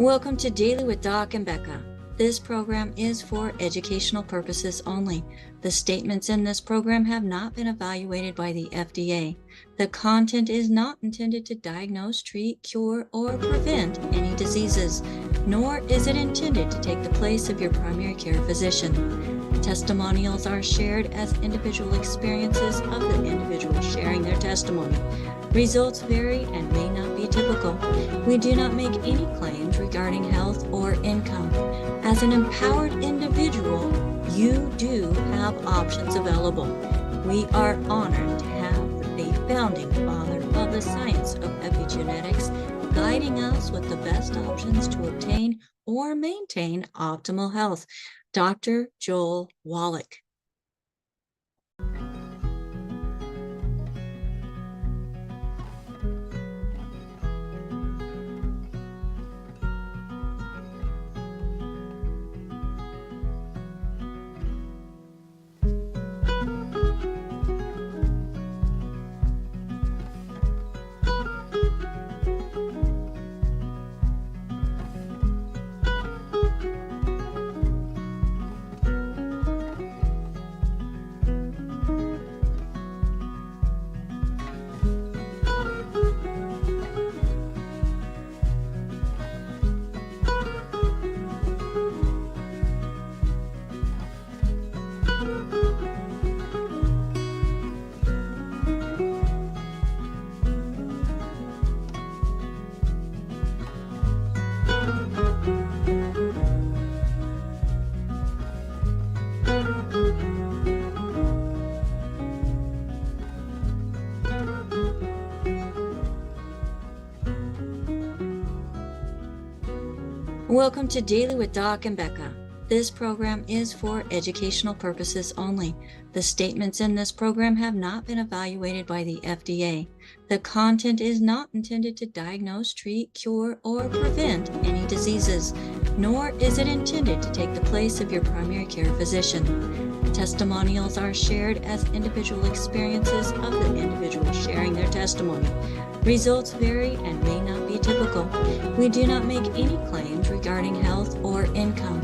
Welcome to Daily with Doc and Becca. This program is for educational purposes only. The statements in this program have not been evaluated by the FDA. The content is not intended to diagnose, treat, cure, or prevent any diseases, nor is it intended to take the place of your primary care physician. Testimonials are shared as individual experiences of the individual sharing their testimony. Results vary and may not be typical. We do not make any claims regarding health or income. As an empowered individual, you do have options available. We are honored to have the founding father of the science of epigenetics guiding us with the best options to obtain or maintain optimal health, Dr. Joel Wallach. Welcome to Daily with Doc and Becca. This program is for educational purposes only. The statements in this program have not been evaluated by the FDA. The content is not intended to diagnose, treat, cure, or prevent any diseases, nor is it intended to take the place of your primary care physician. Testimonials are shared as individual experiences of the individual sharing their testimony. Results vary and may not be typical. We do not make any claims regarding health or income.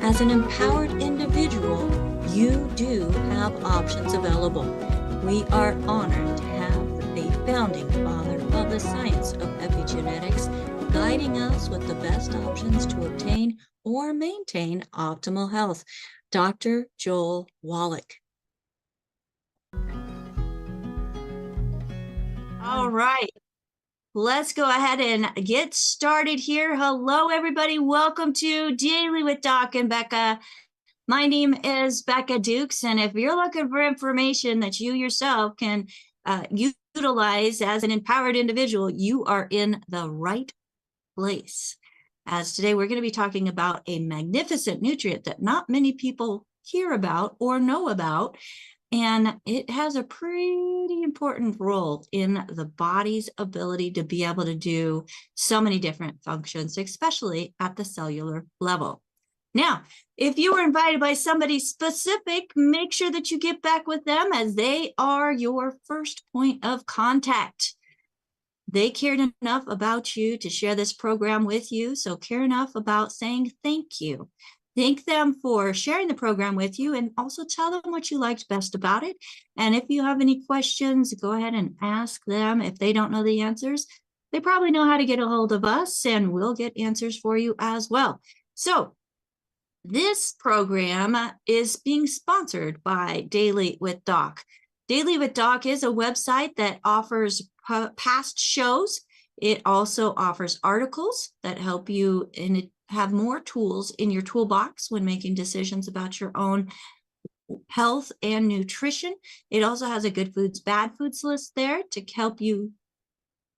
As an empowered individual, you do have options available. We are honored to have the founding father of the science of epigenetics guiding us with the best options to obtain or maintain optimal health, Dr. Joel Wallach. All right, let's go ahead and get started here. Hello, everybody. Welcome to Daily with Doc and Becca. My name is Becca Dukes, and if you're looking for information that you yourself can utilize as an empowered individual, you are in the right place. As today, we're going to be talking about a magnificent nutrient that not many people hear about or know about, and it has a pretty important role in the body's ability to be able to do so many different functions, especially at the cellular level. Now, if you were invited by somebody specific, make sure that you get back with them as they are your first point of contact. They cared enough about you to share this program with you, so care enough about saying thank you. Thank them for sharing the program with you, and also tell them what you liked best about it. And if you have any questions, go ahead and ask them. If they don't know the answers, they probably know how to get a hold of us, and we'll get answers for you as well. So this program is being sponsored by Daily with Doc. Daily with Doc is a website that offers past shows. It also offers articles that help you and have more tools in your toolbox when making decisions about your own health and nutrition. It also has a good foods, bad foods list there to help you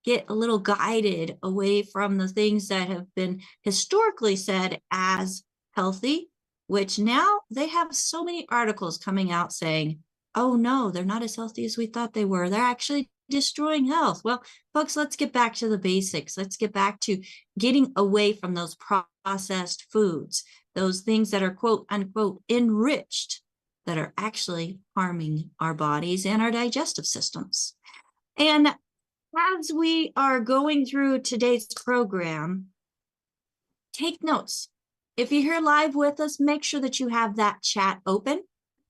get a little guided away from the things that have been historically said as healthy, which now they have so many articles coming out saying, oh no, they're not as healthy as we thought they were. They're actually destroying health. Well, folks, let's get back to the basics. Let's get back to getting away from those processed foods, those things that are quote unquote enriched, that are actually harming our bodies and our digestive systems. And as we are going through today's program, take notes. If you're here live with us, make sure that you have that chat open,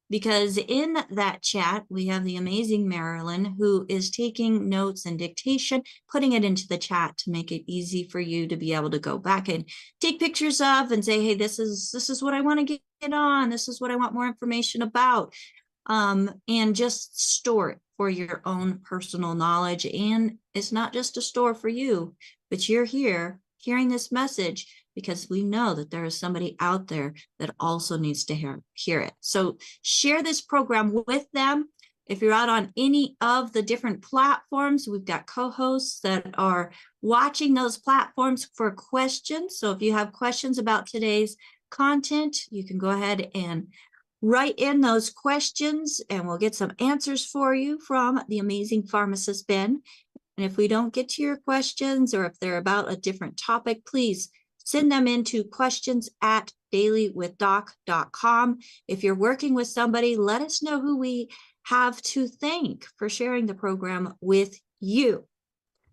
because in that chat, we have the amazing Marilyn, who is taking notes and dictation, putting it into the chat to make it easy for you to be able to go back and take pictures of and say, hey, this is what I want to get on. This is what I want more information about. And just store it for your own personal knowledge. And it's not just a store for you, but you're here hearing this message because we know that there is somebody out there that also needs to hear it. So share this program with them. If you're out on any of the different platforms, we've got co-hosts that are watching those platforms for questions. So if you have questions about today's content, you can go ahead and write in those questions and we'll get some answers for you from the amazing Pharmacist Ben. And if we don't get to your questions or if they're about a different topic, please send them into questions@dailywithdoc.com. If you're working with somebody, let us know who we have to thank for sharing the program with you.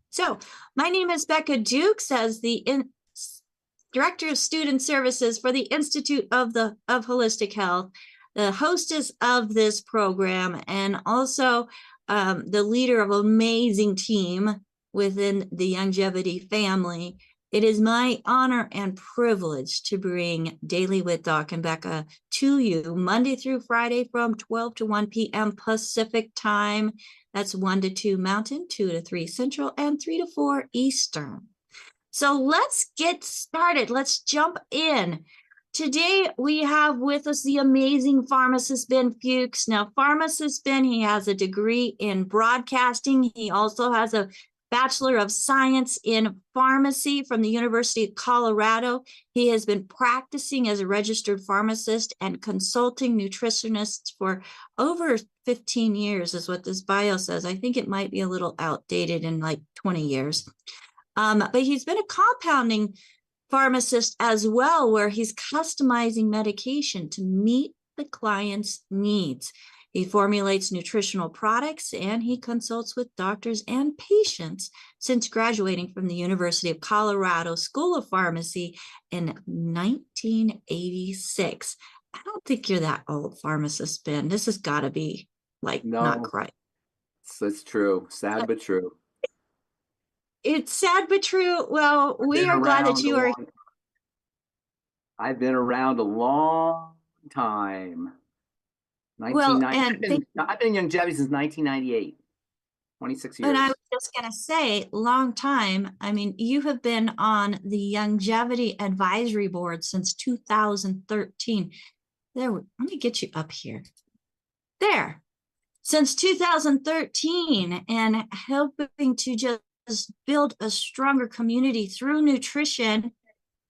So my name is Becca Dukes, as the Director of Student Services for the Institute of Holistic Health, the hostess of this program, and also the leader of an amazing team within the Longevity family. It is my honor and privilege to bring Daily with Doc and Becca to you Monday through Friday from 12 to 1 p.m. Pacific time. That's 1 to 2 Mountain, 2 to 3 Central, and 3 to 4 Eastern. So let's get started. Let's jump in. Today, we have with us the amazing Pharmacist Ben Fuchs. Now, Pharmacist Ben, he has a degree in broadcasting. He also has a Bachelor of Science in Pharmacy from the University of Colorado. He has been practicing as a registered pharmacist and consulting nutritionists for over 15 years, is what this bio says. I think it might be a little outdated in like 20 years. But he's been a compounding pharmacist as well, where he's customizing medication to meet the client's needs. He formulates nutritional products and he consults with doctors and patients since graduating from the University of Colorado School of Pharmacy in 1986. I don't think you're that old, Pharmacist Ben. This has got to be like not quite. It's true. Sad but true. It's sad but true. Well, we are glad that you are. I've been around a long time. Well, I've been in longevity since 1998, 26 years. And I was just going to say, long time. I mean, you have been on the Longevity Advisory Board since 2013. There, let me get you up here. There. Since 2013, and helping to just build a stronger community through nutrition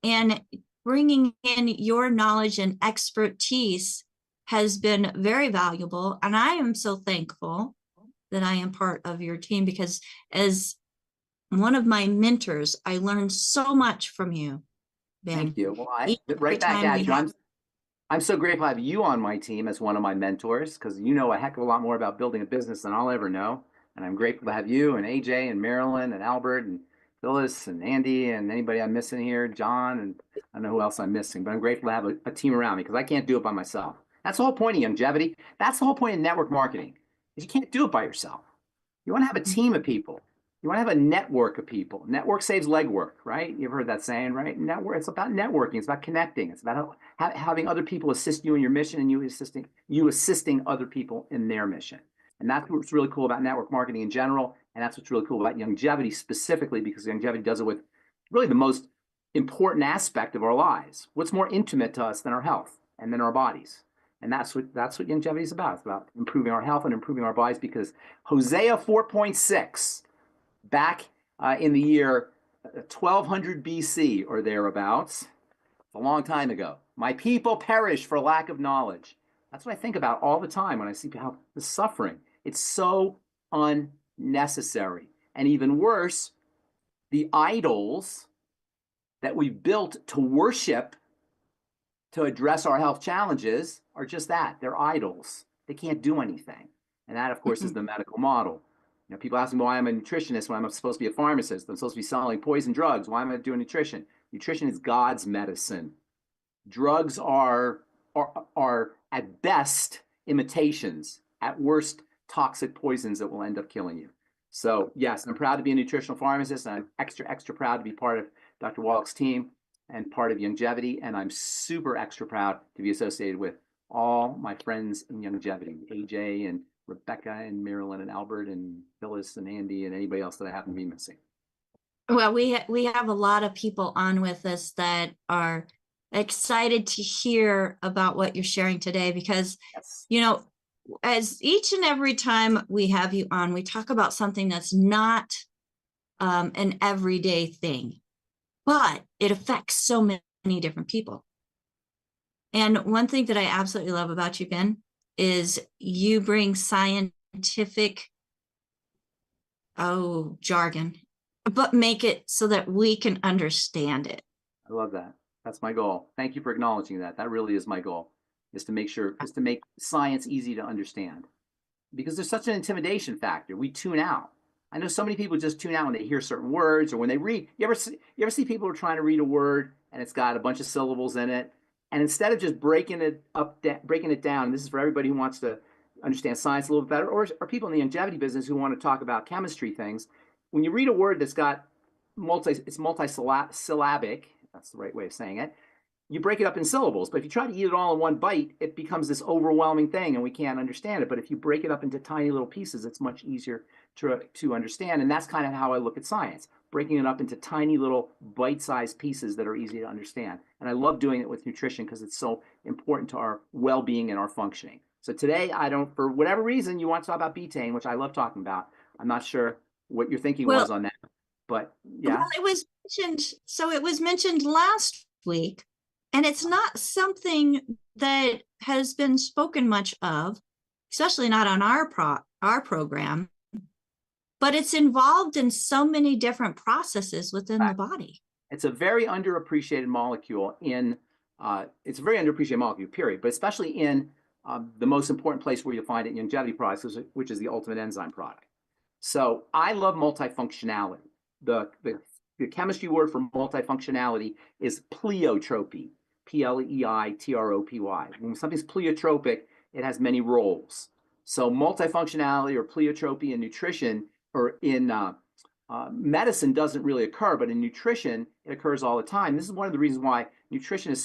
and bringing in your knowledge and expertise has been very valuable. And I am so thankful that I am part of your team, because as one of my mentors, I learned so much from you, Ben. Thank you. Well, right back at you. I'm so grateful to have you on my team as one of my mentors, because you know a heck of a lot more about building a business than I'll ever know. And I'm grateful to have you and AJ and Marilyn and Albert and Phyllis and Andy and anybody I'm missing here, John, and I don't know who else I'm missing, but I'm grateful to have a team around me, because I can't do it by myself. That's the whole point of longevity. That's the whole point of network marketing, is you can't do it by yourself. You want to have a team of people. You want to have a network of people. Network saves legwork, right? You've heard that saying, right? Network. It's about networking. It's about connecting. It's about having other people assist you in your mission, and you assisting other people in their mission. And that's what's really cool about network marketing in general. And that's what's really cool about longevity specifically, because longevity does it with really the most important aspect of our lives. What's more intimate to us than our health and then our bodies? And that's what longevity is about. It's about improving our health and improving our bodies, because Hosea 4.6, back in the year 1200 BC or thereabouts, a long time ago, my people perish for lack of knowledge. That's what I think about all the time when I see how the suffering. It's so unnecessary. And even worse, the idols that we built to worship to address our health challenges are just that. They're idols. They can't do anything. And that, of course, is the medical model. People ask me why I'm a nutritionist when I'm supposed to be a pharmacist. I'm supposed to be selling poison drugs. Why am I doing nutrition? Nutrition is God's medicine. Drugs are at best imitations, at worst toxic poisons that will end up killing you. So yes, I'm proud to be a nutritional pharmacist, and I'm extra proud to be part of Dr. Wallach's team and part of Longevity, and I'm super extra proud to be associated with all my friends in Longevity, AJ and Rebecca and Marilyn and Albert and Phyllis and Andy and anybody else that I happen to be missing. Well, we have a lot of people on with us that are excited to hear about what you're sharing today, because, Yes. you know, as each and every time we have you on, we talk about something that's not an everyday thing, but it affects so many different people. And one thing that I absolutely love about you, Ben, is you bring scientific, jargon, but make it so that we can understand it. I love that. That's my goal. Thank you for acknowledging that. That really is my goal, is to make science easy to understand, because there's such an intimidation factor. We tune out. I know so many people just tune out when they hear certain words, or when they read. You ever see people who are trying to read a word and it's got a bunch of syllables in it, and instead of just breaking it down, and this is for everybody who wants to understand science a little bit better, or people in the longevity business who want to talk about chemistry things, when you read a word that's got multisyllabic, that's the right way of saying it, you break it up in syllables. But if you try to eat it all in one bite, it becomes this overwhelming thing and we can't understand it. But if you break it up into tiny little pieces, it's much easier to understand. And that's kind of how I look at science, breaking it up into tiny little bite-sized pieces that are easy to understand. And I love doing it with nutrition because it's so important to our well-being and our functioning. So today, for whatever reason, you want to talk about betaine, which I love talking about. I'm not sure what your thinking was on that, but yeah. Well, it was mentioned last week, and it's not something that has been spoken much of, especially not on our program, but it's involved in so many different processes within the body. It's a very underappreciated molecule period, but especially in the most important place where you find it in longevity products, which is the ultimate enzyme product. So I love multifunctionality. The chemistry word for multifunctionality is pleiotropy, Pleitropy. When something's pleiotropic, it has many roles. So multifunctionality or pleiotropy in nutrition or in medicine doesn't really occur, but in nutrition, it occurs all the time. This is one of the reasons why nutrition is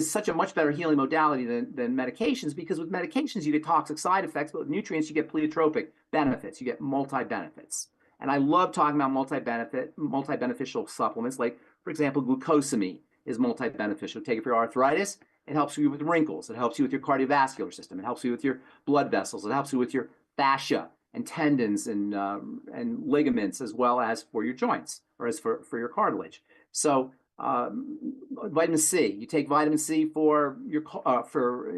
such a much better healing modality than medications, because with medications, you get toxic side effects, but with nutrients, you get pleiotropic benefits, you get multi-benefits. And I love talking about multi-beneficial supplements, like, for example, glucosamine is multi-beneficial. Take it for your arthritis. It helps you with wrinkles. It helps you with your cardiovascular system. It helps you with your blood vessels. It helps you with your fascia and tendons and ligaments, as well as for your joints, or as for your cartilage. So vitamin C, you take vitamin C for your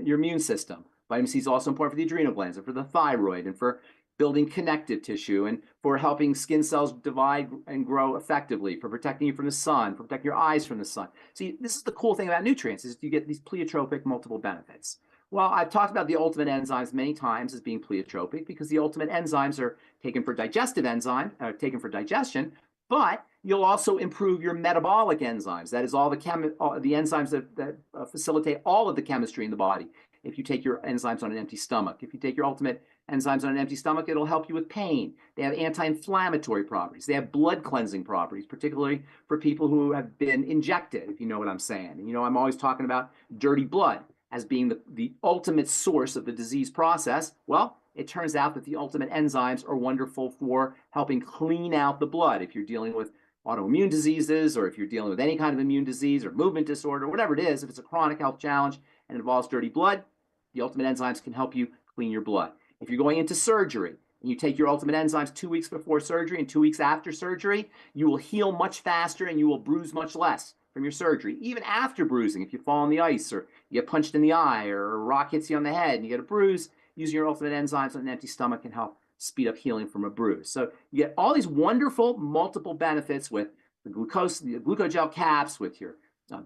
immune system. Vitamin C is also important for the adrenal glands and for the thyroid and for building connective tissue and for helping skin cells divide and grow effectively, for protecting you from the sun, for protecting your eyes from the sun. See, this is the cool thing about nutrients, is you get these pleiotropic multiple benefits. Well, I've talked about the ultimate enzymes many times as being pleiotropic because the ultimate enzymes are taken for digestion, but you'll also improve your metabolic enzymes. That is all the enzymes that facilitate all of the chemistry in the body. If you take your enzymes on an empty stomach, if you take your ultimate enzymes on an empty stomach, it'll help you with pain. They have anti-inflammatory properties. They have blood cleansing properties, particularly for people who have been injected, if you know what I'm saying. And, I'm always talking about dirty blood as being the ultimate source of the disease process. Well, it turns out that the ultimate enzymes are wonderful for helping clean out the blood. If you're dealing with autoimmune diseases, or if you're dealing with any kind of immune disease or movement disorder, whatever it is, if it's a chronic health challenge and involves dirty blood, the ultimate enzymes can help you clean your blood. If you're going into surgery and you take your ultimate enzymes 2 weeks before surgery and 2 weeks after surgery, you will heal much faster and you will bruise much less from your surgery. Even after bruising, if you fall on the ice or you get punched in the eye or a rock hits you on the head and you get a bruise, using your ultimate enzymes on an empty stomach can help speed up healing from a bruise. So you get all these wonderful multiple benefits with the glucogel caps, with your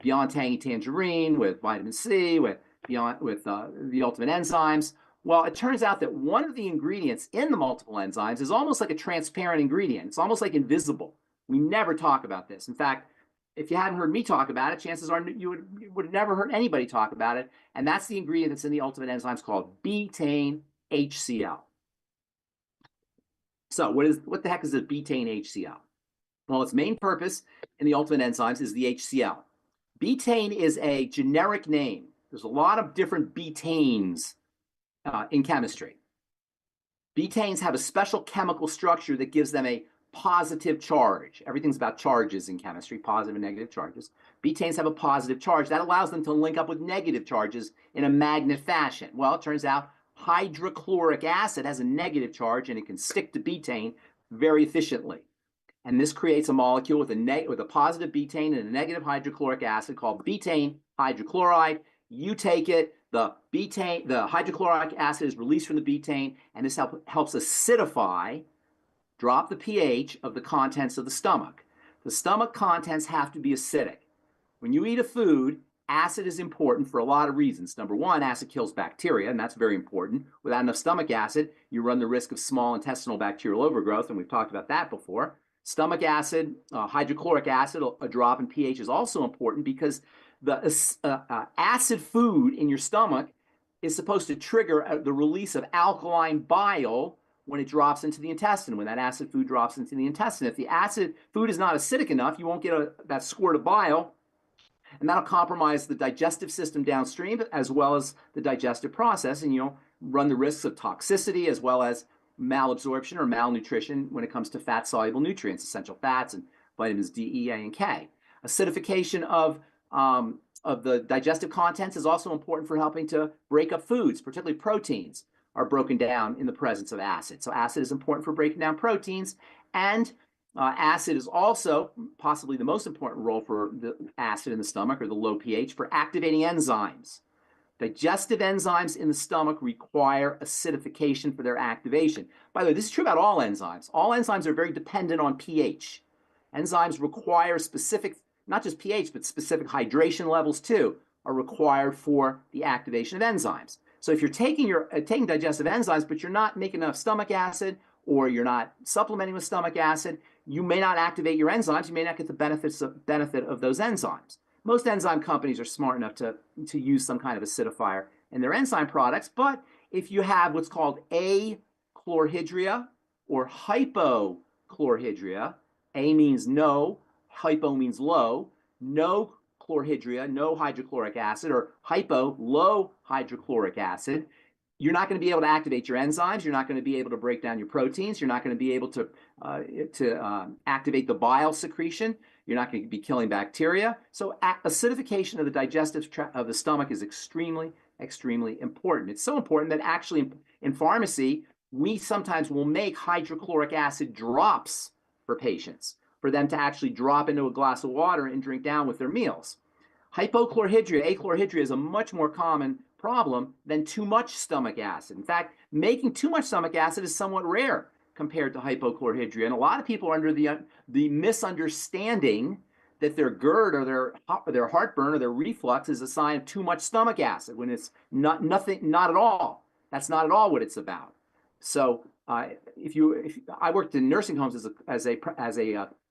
Beyond Tangy Tangerine, with vitamin C, with the ultimate enzymes. Well, it turns out that one of the ingredients in the multiple enzymes is almost like a transparent ingredient. It's almost like invisible. We never talk about this. In fact, if you hadn't heard me talk about it, chances are you would have never heard anybody talk about it. And that's the ingredient that's in the ultimate enzymes called betaine HCl. So what the heck is the betaine HCl? Well, its main purpose in the ultimate enzymes is the HCl. Betaine is a generic name. There's a lot of different betaines in chemistry. Betaines have a special chemical structure that gives them a positive charge. Everything's about charges in chemistry, positive and negative charges. Betaines have a positive charge. That allows them to link up with negative charges in a magnet fashion. Well, it turns out hydrochloric acid has a negative charge, and it can stick to betaine very efficiently. And this creates a molecule with a positive betaine and a negative hydrochloric acid called betaine hydrochloride. You take it, the hydrochloric acid is released from the betaine, and this helps acidify, drop the pH of the contents of the stomach. The stomach contents have to be acidic. When you eat a food, acid is important for a lot of reasons. Number one, acid kills bacteria, and that's very important. Without enough stomach acid, you run the risk of small intestinal bacterial overgrowth, and we've talked about that before. Stomach acid, hydrochloric acid, a drop in pH is also important because the acid food in your stomach is supposed to trigger the release of alkaline bile when it drops into the intestine, when that acid food drops into the intestine. If the acid food is not acidic enough, you won't get that squirt of bile, and that'll compromise the digestive system downstream as well as the digestive process, and you'll run the risks of toxicity as well as malabsorption or malnutrition when it comes to fat-soluble nutrients, essential fats and vitamins D, E, A, and K. Acidification of the digestive contents is also important for helping to break up foods, particularly proteins are broken down in the presence of acid. So acid is important for breaking down proteins, and acid is also possibly the most important role for the acid in the stomach, or the low pH, for activating enzymes. Digestive enzymes in the stomach require acidification for their activation. By the way, this is true about all enzymes. All enzymes are very dependent on pH. Enzymes require specific, not just pH, but specific hydration levels too, are required for the activation of enzymes. So if you're taking digestive enzymes, but you're not making enough stomach acid, or you're not supplementing with stomach acid, you may not activate your enzymes. You may not get the benefit of those enzymes. Most enzyme companies are smart enough to use some kind of acidifier in their enzyme products, but if you have what's called achlorhydria or hypochlorhydria, A means no, hypo means low, no chlorhydria, no hydrochloric acid, or hypo, low hydrochloric acid, you're not going to be able to activate your enzymes. You're not going to be able to break down your proteins. You're not going to be able to activate the bile secretion. You're not going to be killing bacteria. So acidification of the digestive tract of the stomach is extremely, extremely important. It's so important that actually in pharmacy, we sometimes will make hydrochloric acid drops for patients, for them to actually drop into a glass of water and drink down with their meals. Hypochlorhydria, achlorhydria, is a much more common problem than too much stomach acid. In fact, making too much stomach acid is somewhat rare compared to hypochlorhydria. And a lot of people are under the misunderstanding that their GERD or their heartburn or their reflux is a sign of too much stomach acid, when it's not at all. That's not at all what it's about. So I worked in nursing homes as a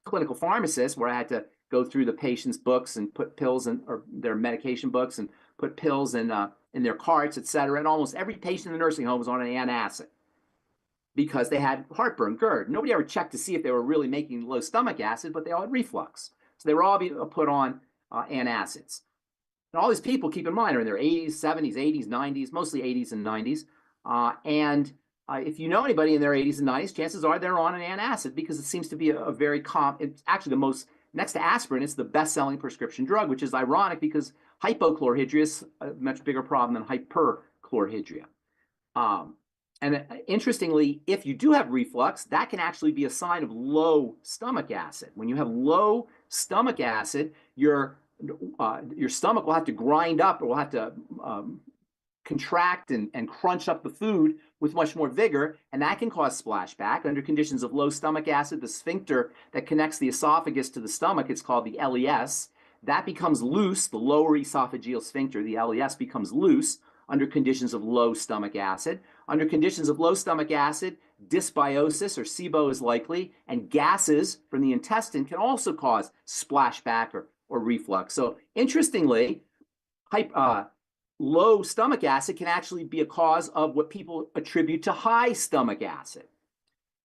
clinical pharmacist, where I had to go through the patient's books and put pills in, or their medication books, and put pills in their carts, et cetera. And almost every patient in the nursing home was on an antacid because they had heartburn, GERD. Nobody ever checked to see if they were really making low stomach acid, but they all had reflux. So they were all being put on antacids. And all these people, keep in mind, are in their 80s, 70s, 80s, 90s, mostly 80s and 90s. If you know anybody in their 80s and 90s, chances are they're on an antacid, because it seems to be a very it's actually the most, next to aspirin, it's the best-selling prescription drug, which is ironic because hypochlorhydria is a much bigger problem than hyperchlorhydria. And interestingly, if you do have reflux, that can actually be a sign of low stomach acid. When you have low stomach acid, your stomach will have to grind up, or will have to contract and crunch up the food with much more vigor, and that can cause splashback. Under conditions of low stomach acid, the sphincter that connects the esophagus to the stomach, it's called the LES, that becomes loose. The lower esophageal sphincter, the LES, becomes loose under conditions of low stomach acid. Under conditions of low stomach acid, dysbiosis or SIBO is likely, and gases from the intestine can also cause splashback or or reflux. So interestingly, low stomach acid can actually be a cause of what people attribute to high stomach acid.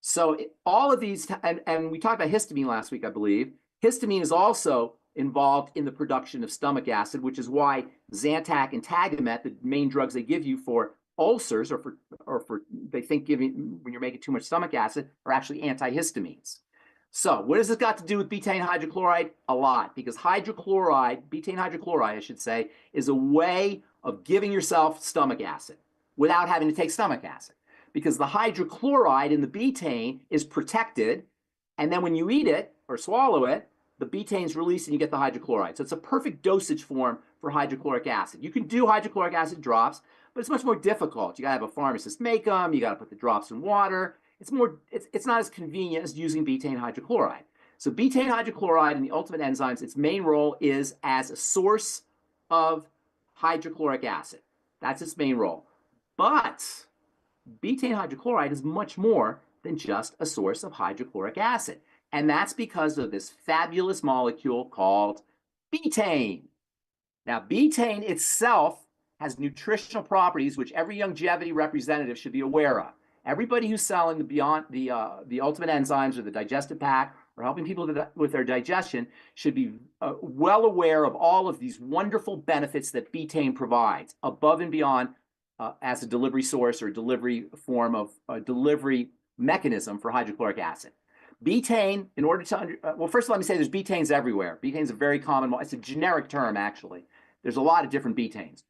So all of these, and we talked about histamine last week, I believe. Histamine is also involved in the production of stomach acid, which is why Zantac and Tagamet, the main drugs they give you for ulcers or for they think giving when you're making too much stomach acid, are actually antihistamines. So what has this got to do with betaine hydrochloride? A lot, because hydrochloride, betaine hydrochloride, I should say, is a way of giving yourself stomach acid without having to take stomach acid. Because the hydrochloride in the betaine is protected, and then when you eat it or swallow it, the betaine is released and you get the hydrochloride. So it's a perfect dosage form for hydrochloric acid. You can do hydrochloric acid drops, but it's much more difficult. You got to have a pharmacist make them. You got to put the drops in water. It's not as convenient as using betaine hydrochloride. So betaine hydrochloride in the ultimate enzymes, its main role is as a source of hydrochloric acid. That's its main role. But betaine hydrochloride is much more than just a source of hydrochloric acid. And that's because of this fabulous molecule called betaine. Now, betaine itself has nutritional properties which every longevity representative should be aware of. Everybody who's selling the ultimate enzymes or the digestive pack or helping people with their digestion should be well aware of all of these wonderful benefits that betaine provides above and beyond as a delivery source or delivery form of delivery mechanism for hydrochloric acid. Betaine, in order to, well, first of all, let me say there's betaines everywhere. Betaine is a very common, it's a generic term, actually. There's a lot of different betaines.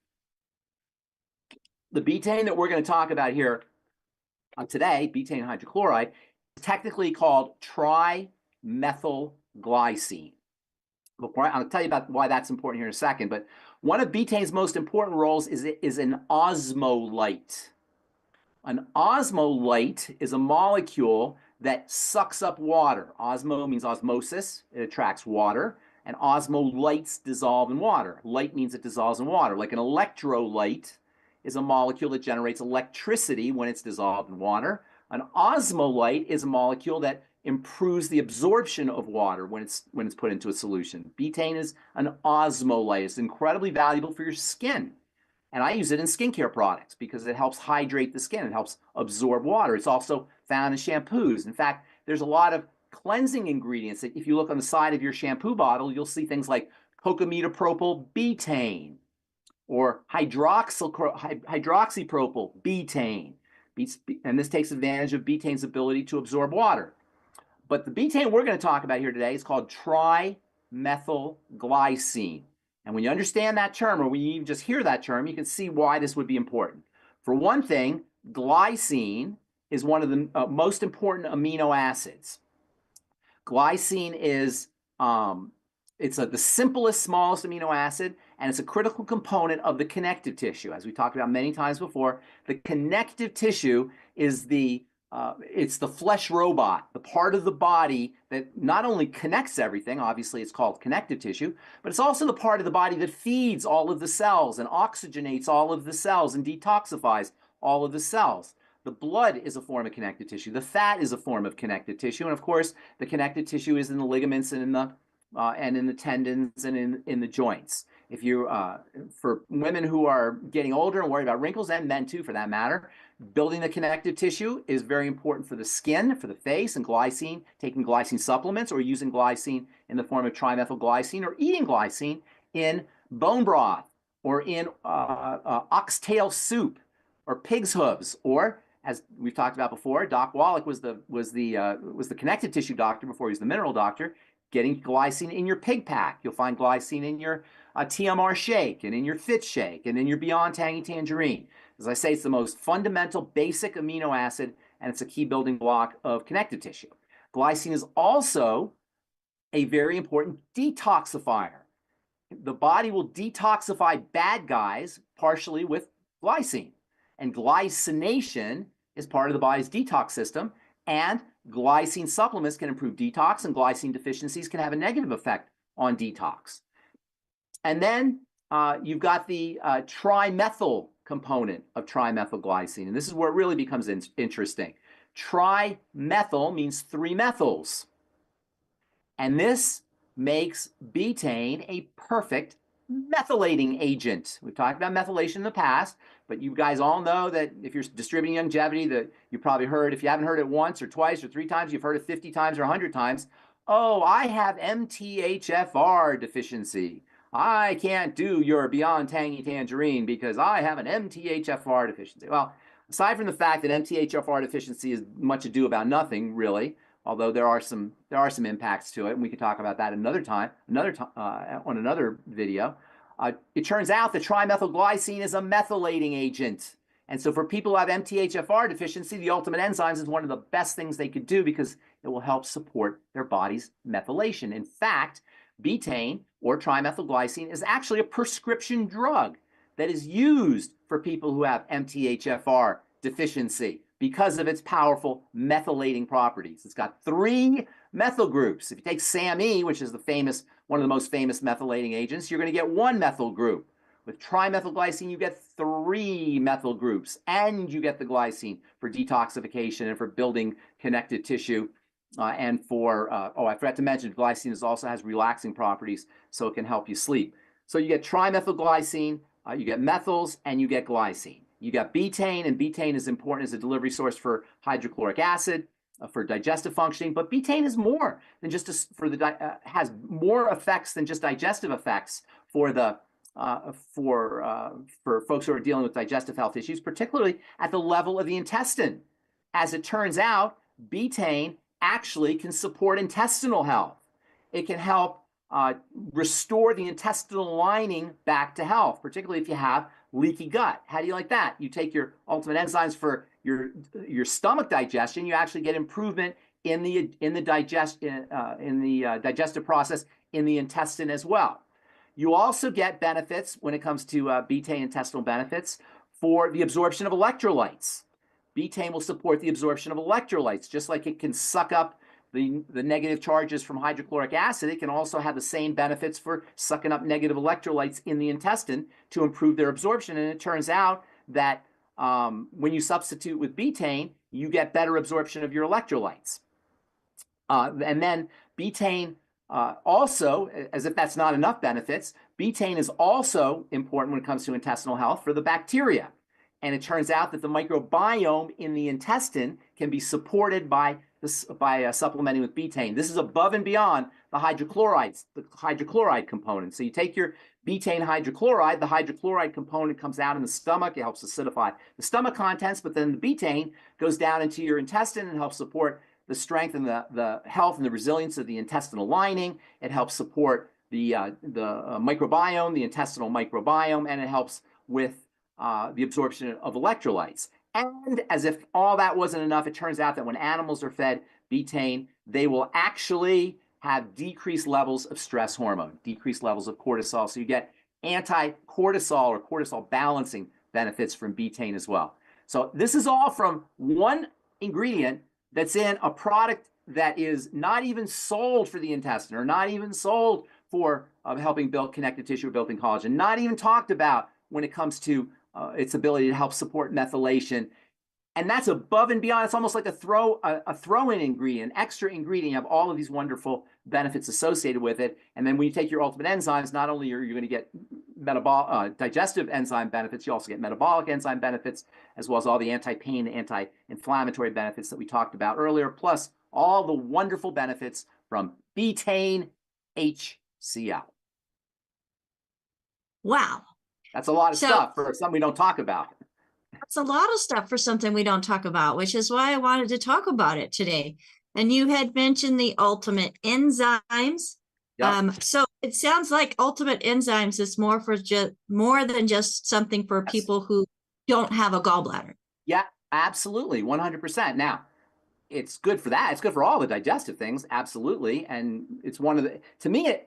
The betaine that we're going to talk about here today, betaine hydrochloride, is technically called trimethylglycine. I'll tell you about why that's important here in a second, but one of betaine's most important roles is an osmolyte. An osmolyte is a molecule that sucks up water. Osmo means osmosis, it attracts water, and osmolytes dissolve in water. Light means it dissolves in water. Like an electrolyte is a molecule that generates electricity when it's dissolved in water. An osmolyte is a molecule that improves the absorption of water when it's put into a solution. Betaine is an osmolyte. It's incredibly valuable for your skin. And I use it in skincare products because it helps hydrate the skin. It helps absorb water. It's also found in shampoos. In fact, there's a lot of cleansing ingredients that if you look on the side of your shampoo bottle, you'll see things like cocamidopropyl betaine or hydroxypropyl betaine. And this takes advantage of betaine's ability to absorb water. But the betaine we're going to talk about here today is called trimethylglycine. And when you understand that term, or when you even just hear that term, you can see why this would be important. For one thing, glycine is one of the most important amino acids. Glycine is the simplest, smallest amino acid, and it's a critical component of the connective tissue. As we talked about many times before, the connective tissue is it's the flesh robot, the part of the body that not only connects everything, obviously it's called connective tissue, but it's also the part of the body that feeds all of the cells and oxygenates all of the cells and detoxifies all of the cells. The blood is a form of connective tissue. The fat is a form of connective tissue. And of course, the connective tissue is in the ligaments and in the tendons and in the joints. If you, for women who are getting older and worried about wrinkles, and men too for that matter, building the connective tissue is very important for the skin, for the face, and glycine, taking glycine supplements or using glycine in the form of trimethylglycine or eating glycine in bone broth or in oxtail soup or pig's hooves, or as we've talked about before, Doc Wallach was the connective tissue doctor before he was the mineral doctor, getting glycine in your pig pack. You'll find glycine in your TMR shake and in your Fit shake and in your Beyond Tangy Tangerine. As I say, it's the most fundamental basic amino acid, and it's a key building block of connective tissue. Glycine is also a very important detoxifier. The body will detoxify bad guys partially with glycine. And glycination is part of the body's detox system, and glycine supplements can improve detox, and glycine deficiencies can have a negative effect on detox. And then you've got the trimethyl component of trimethylglycine, and this is where it really becomes interesting. Trimethyl means three methyls, and this makes betaine a perfect methylating agent. We've talked about methylation in the past, but you guys all know that if you're distributing longevity, that you probably heard, if you haven't heard it once or twice or 3 times, you've heard it 50 times or 100 times. Oh, I have MTHFR deficiency. I can't do your Beyond Tangy Tangerine because I have an MTHFR deficiency. Well, aside from the fact that MTHFR deficiency is much ado about nothing, really, although there are some impacts to it, and we can talk about that another time, on another video. It turns out that trimethylglycine is a methylating agent. And so for people who have MTHFR deficiency, the Ultimate Enzymes is one of the best things they could do because it will help support their body's methylation. In fact, betaine or trimethylglycine is actually a prescription drug that is used for people who have MTHFR deficiency because of its powerful methylating properties. It's got 3 methyl groups. If you take SAMe, which is one of the most famous methylating agents, you're going to get 1 methyl group. With trimethylglycine, you get 3 methyl groups, and you get the glycine for detoxification and for building connective tissue. And for, I forgot to mention, glycine also has relaxing properties, so it can help you sleep. So you get trimethylglycine, you get methyls, and you get glycine. You got betaine, and betaine is important as a delivery source for hydrochloric acid, for digestive functioning. But betaine is more than just has more effects than just digestive effects for folks who are dealing with digestive health issues, particularly at the level of the intestine. As it turns out, betaine actually can support intestinal health. It can help restore the intestinal lining back to health, particularly if you have leaky gut. How do you like that? You take your Ultimate Enzymes for your stomach digestion, you actually get improvement in the digestive process in the intestine as well. You also get benefits when it comes to betaine intestinal benefits for the absorption of electrolytes. Betaine will support the absorption of electrolytes, just like it can suck up the negative charges from hydrochloric acid. It can also have the same benefits for sucking up negative electrolytes in the intestine to improve their absorption. And it turns out that when you substitute with betaine, you get better absorption of your electrolytes. And then betaine also, as if that's not enough benefits, betaine is also important when it comes to intestinal health for the bacteria. And it turns out that the microbiome in the intestine can be supported by supplementing with betaine. This is above and beyond the hydrochloride component. So you take your betaine hydrochloride, the hydrochloride component comes out in the stomach, it helps acidify the stomach contents, but then the betaine goes down into your intestine and helps support the strength and the health and the resilience of the intestinal lining. It helps support the microbiome, the intestinal microbiome, and it helps with the absorption of electrolytes. And as if all that wasn't enough, it turns out that when animals are fed betaine, they will actually have decreased levels of stress hormone, decreased levels of cortisol. So you get anti-cortisol or cortisol balancing benefits from betaine as well. So this is all from one ingredient that's in a product that is not even sold for the intestine or not even sold for helping build connective tissue or building collagen, not even talked about when it comes to its ability to help support methylation. And that's above and beyond. It's almost like a throw-in ingredient, an extra ingredient. You have all of these wonderful benefits associated with it. And then when you take your Ultimate Enzymes, not only are you going to get digestive enzyme benefits, you also get metabolic enzyme benefits, as well as all the anti-pain, anti-inflammatory benefits that we talked about earlier, plus all the wonderful benefits from Betaine HCl. Wow. That's a lot of stuff for something we don't talk about. That's a lot of stuff for something we don't talk about, which is why I wanted to talk about it today. And you had mentioned the Ultimate Enzymes. Yep. So it sounds like Ultimate Enzymes is more than just something for people who don't have a gallbladder. Yeah, absolutely, 100%. Now, it's good for that. It's good for all the digestive things, absolutely. And it's one of the, to me,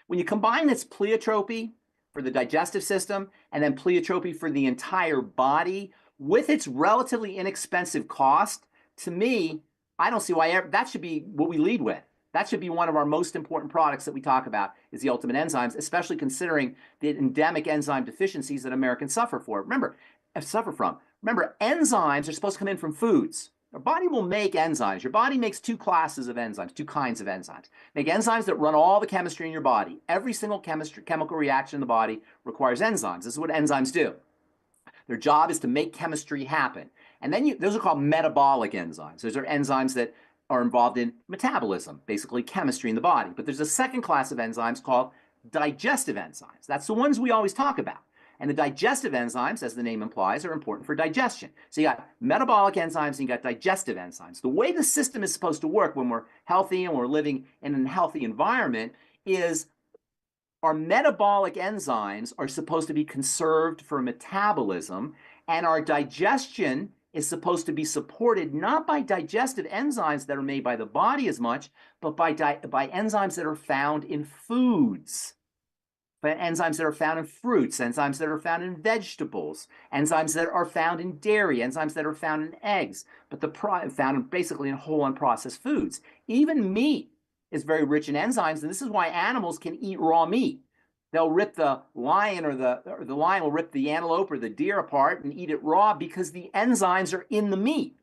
when you combine its pleiotropy for the digestive system and then pleiotropy for the entire body with its relatively inexpensive cost, to me, I don't see why that should be what we lead with. That should be one of our most important products that we talk about is the Ultimate Enzymes, especially considering the endemic enzyme deficiencies that Americans suffer from. Remember, enzymes are supposed to come in from foods. Our body will make enzymes. Your body makes two classes of enzymes, two kinds of enzymes. Make enzymes that run all the chemistry in your body. Every single chemical reaction in the body requires enzymes. This is what enzymes do. Their job is to make chemistry happen. And then those are called metabolic enzymes. Those are enzymes that are involved in metabolism, basically chemistry in the body. But there's a second class of enzymes called digestive enzymes. That's the ones we always talk about. And the digestive enzymes, as the name implies, are important for digestion. So you got metabolic enzymes and you got digestive enzymes. The way the system is supposed to work when we're healthy and we're living in a healthy environment is our metabolic enzymes are supposed to be conserved for metabolism, and our digestion is supposed to be supported not by digestive enzymes that are made by the body as much, but by enzymes that are found in foods. But enzymes that are found in fruits, enzymes that are found in vegetables, enzymes that are found in dairy, enzymes that are found in eggs, but found basically in whole unprocessed foods. Even meat is very rich in enzymes, and this is why animals can eat raw meat. They'll rip the lion, or the lion will rip the antelope or the deer apart and eat it raw because the enzymes are in the meat.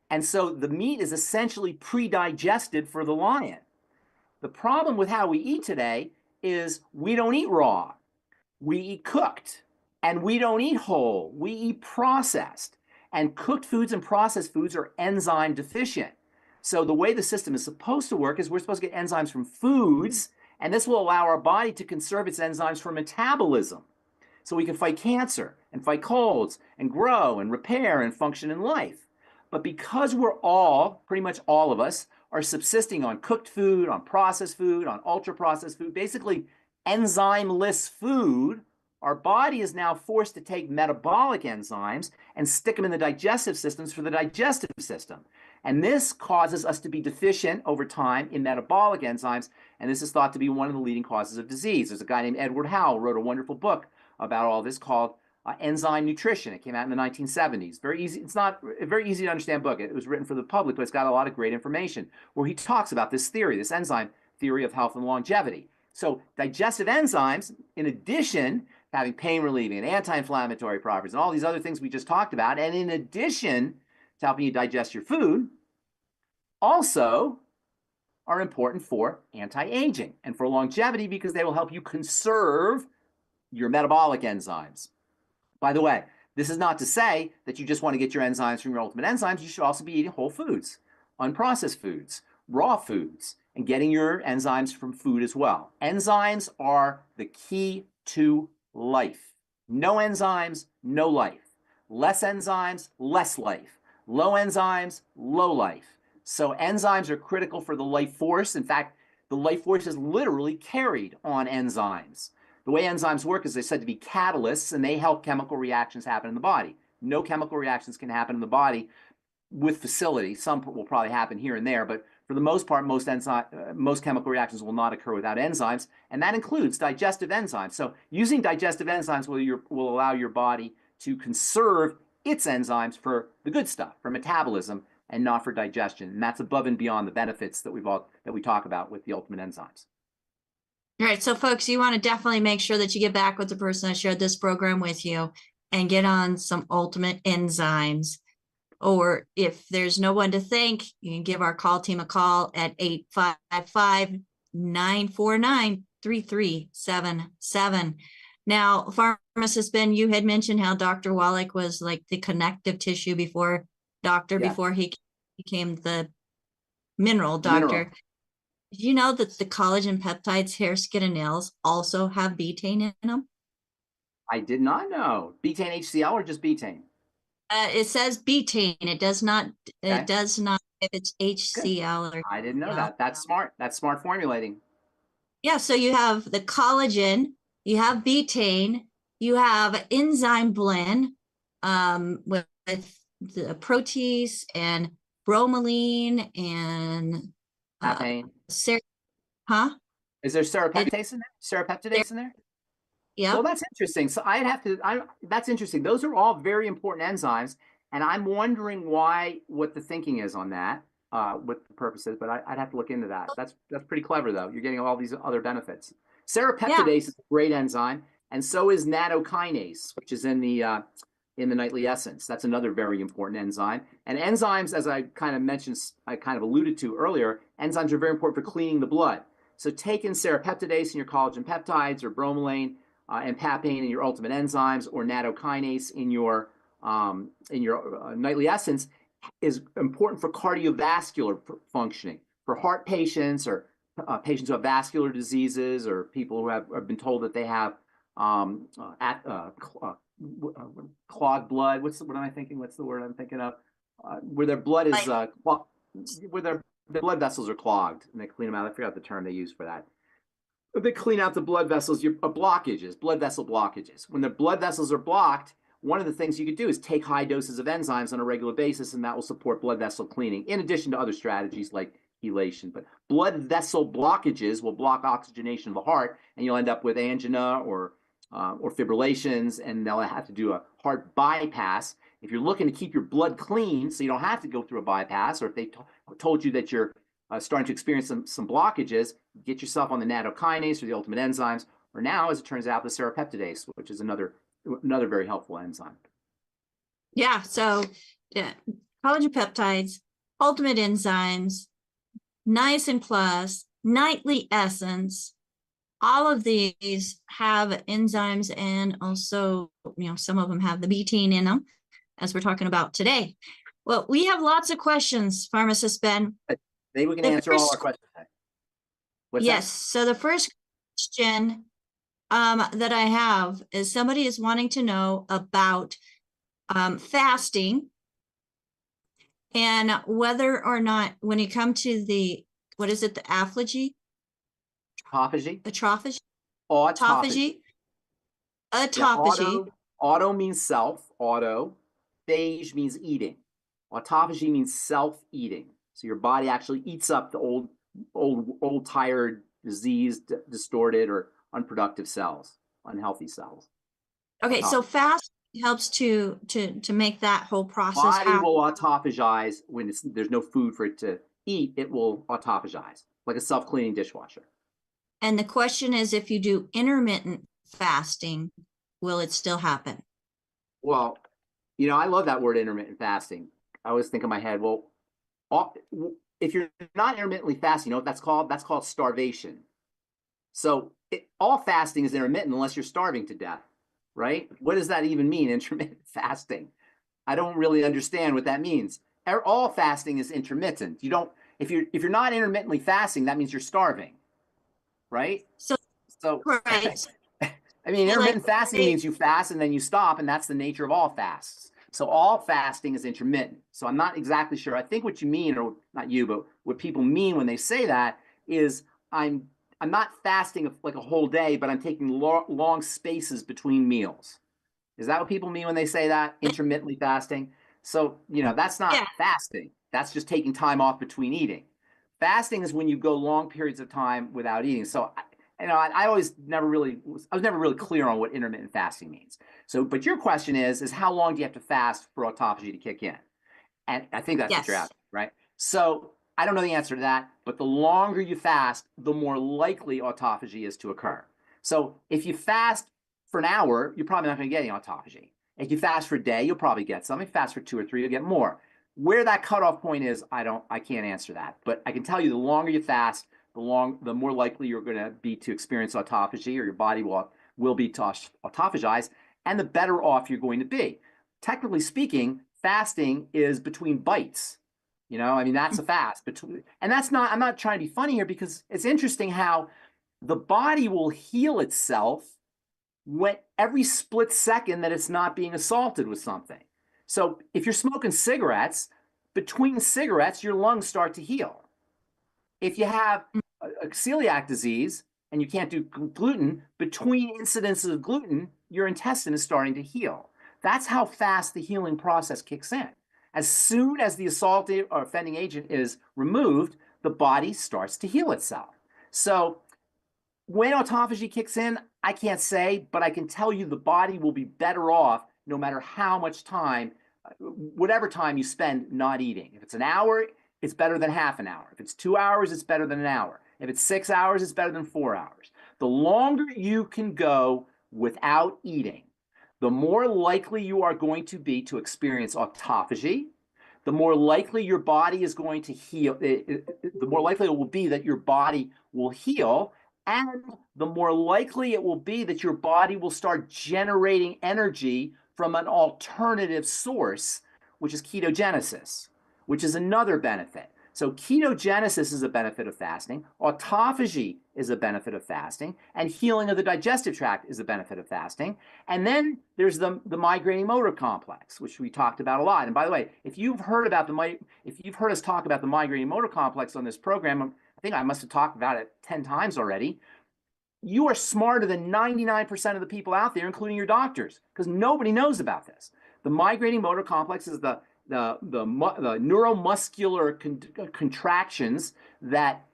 And so the meat is essentially pre-digested for the lion. The problem with how we eat today is we don't eat raw. We eat cooked, and we don't eat whole. We eat processed. And cooked foods and processed foods are enzyme deficient. So the way the system is supposed to work is we're supposed to get enzymes from foods, and this will allow our body to conserve its enzymes for metabolism. So we can fight cancer and fight colds and grow and repair and function in life. But because we're all, pretty much all of us, are subsisting on cooked food, on processed food, on ultra-processed food, basically enzymeless food, our body is now forced to take metabolic enzymes and stick them in the digestive systems for the digestive system. And this causes us to be deficient over time in metabolic enzymes, and this is thought to be one of the leading causes of disease. There's a guy named Edward Howell who wrote a wonderful book about all this called Enzyme Nutrition. It came out in the 1970s. Very easy. It's not a very easy to understand book. It was written for the public, but it's got a lot of great information where he talks about this theory, this enzyme theory of health and longevity. So digestive enzymes, in addition to having pain relieving and anti-inflammatory properties and all these other things we just talked about, and in addition to helping you digest your food, also are important for anti-aging and for longevity because they will help you conserve your metabolic enzymes. By the way, this is not to say that you just want to get your enzymes from your ultimate enzymes. You should also be eating whole foods, unprocessed foods, raw foods, and getting your enzymes from food as well. Enzymes are the key to life. No enzymes, no life. Less enzymes, less life. Low enzymes, low life. So enzymes are critical for the life force. In fact, the life force is literally carried on enzymes. The way enzymes work is they're said to be catalysts, and they help chemical reactions happen in the body. No chemical reactions can happen in the body with facility. Some will probably happen here and there, but for the most part, most chemical reactions will not occur without enzymes, and that includes digestive enzymes. So using digestive enzymes will allow your body to conserve its enzymes for the good stuff, for metabolism, and not for digestion. And that's above and beyond the benefits that we talk about with the ultimate enzymes. All right, so folks, you want to definitely make sure that you get back with the person that shared this program with you and get on some ultimate enzymes. Or if there's no one to thank, you can give our call team a call at 855-949-3377. Now, Pharmacist Ben, you had mentioned how Dr. Wallach was like the connective tissue before he became the mineral doctor. Did you know that the collagen peptides, hair, skin, and nails also have betaine in them? I did not know. Betaine HCl or just betaine? It says betaine. It does not. Okay. It does not. If it's HCl or. I didn't know that. That's smart. That's smart formulating. Yeah. So you have the collagen. You have betaine. You have enzyme blend with the protease and bromelain and. Papain. Huh? Is there serapeptase in there? Serapeptidase in there? Yeah. Well, that's interesting. So that's interesting. Those are all very important enzymes. And I'm wondering what the thinking is on that, what the purpose is, but I'd have to look into that. That's pretty clever though. You're getting all these other benefits. Serapeptidase is a great enzyme. And so is nattokinase, which is in the in the nightly essence. That's another very important enzyme. And enzymes, as I kind of mentioned, I kind of alluded to earlier, enzymes are very important for cleaning the blood. So taking serrapeptidase in your collagen peptides, or bromelain and papain in your ultimate enzymes, or nattokinase in your nightly essence is important for cardiovascular functioning. For heart patients, or patients who have vascular diseases, or people who have been told that they have clogged blood. What am I thinking? What's the word I'm thinking of? Where their blood is where their blood vessels are clogged, and they clean them out. I forgot the term they use for that. They clean out the blood vessels. Blockages, blood vessel blockages. When the blood vessels are blocked, one of the things you could do is take high doses of enzymes on a regular basis, and that will support blood vessel cleaning, in addition to other strategies like chelation. But blood vessel blockages will block oxygenation of the heart, and you'll end up with angina or fibrillations, and they'll have to do a heart bypass. If you're looking to keep your blood clean so you don't have to go through a bypass, or if they told you that you're starting to experience some blockages, get yourself on the nattokinase or the ultimate enzymes, or now, as it turns out, the serrapeptidase, which is another very helpful enzyme. Yeah, so collagen peptides, ultimate enzymes, niacin plus, nightly essence, all of these have enzymes, and also, some of them have the betaine in them, as we're talking about today. Well, we have lots of questions, Pharmacist Ben. Maybe we can answer all our questions. Yes. So the first question that I have is, somebody is wanting to know about fasting, and whether or not, when you come to the, what is it, the autophagy? Autophagy. Yeah, auto means self. Phage means eating. Autophagy means self-eating. So your body actually eats up the old, tired, diseased, distorted, or unproductive cells, unhealthy cells. Okay, so fast helps to make that whole process happen. Body will autophagize when there's no food for it to eat. It will autophagize like a self-cleaning dishwasher. And the question is, if you do intermittent fasting, will it still happen? Well, I love that word, intermittent fasting. I always think in my head, well, if you're not intermittently fasting, you know what that's called? That's called starvation. So all fasting is intermittent unless you're starving to death, right? What does that even mean, intermittent fasting? I don't really understand what that means. All fasting is intermittent. If you're not intermittently fasting, that means you're starving, right? So right. I mean, intermittent fasting means you fast and then you stop, and that's the nature of all fasts. So all fasting is intermittent. So I'm not exactly sure. I think what you mean, or not you, but what people mean when they say that is, I'm not fasting like a whole day, but I'm taking long spaces between meals. Is that what people mean when they say that? Intermittently fasting? So, that's not fasting. That's just taking time off between eating. Fasting is when you go long periods of time without eating. So, I was never really clear on what intermittent fasting means. So, but your question is how long do you have to fast for autophagy to kick in? And I think that's what you're asking, right? So I don't know the answer to that, but the longer you fast, the more likely autophagy is to occur. So if you fast for an hour, you're probably not going to get any autophagy. If you fast for a day, you'll probably get some. If you fast for 2 or 3, you'll get more. Where that cutoff point is, I can't answer that. But I can tell you, the longer you fast, the more likely you're going to be to experience autophagy, or your body will be to autophagize, and the better off you're going to be. Technically speaking, fasting is between bites. That's a fast. And I'm not trying to be funny here, because it's interesting how the body will heal itself when every split second that it's not being assaulted with something. So if you're smoking cigarettes, between cigarettes, your lungs start to heal. If you have a celiac disease and you can't do gluten, between incidences of gluten, your intestine is starting to heal. That's how fast the healing process kicks in. As soon as the assaultive or offending agent is removed, the body starts to heal itself. So when autophagy kicks in, I can't say, but I can tell you the body will be better off no matter how much time, whatever time you spend not eating. If it's an hour, it's better than half an hour. If it's 2 hours, it's better than an hour. If it's 6 hours, it's better than 4 hours. The longer you can go without eating, the more likely you are going to be to experience autophagy, the more likely your body is going to heal, the more likely it will be that your body will heal, and the more likely it will be that your body will start generating energy from an alternative source, which is ketogenesis, which is another benefit. So ketogenesis is a benefit of fasting, autophagy is a benefit of fasting, and healing of the digestive tract is a benefit of fasting. And then there's the migrating motor complex, which we talked about a lot. And by the way, if you've heard us talk about the migrating motor complex on this program, I think I must have talked about it 10 times already. You are smarter than 99% of the people out there, including your doctors, because nobody knows about this. The migrating motor complex is the neuromuscular contractions that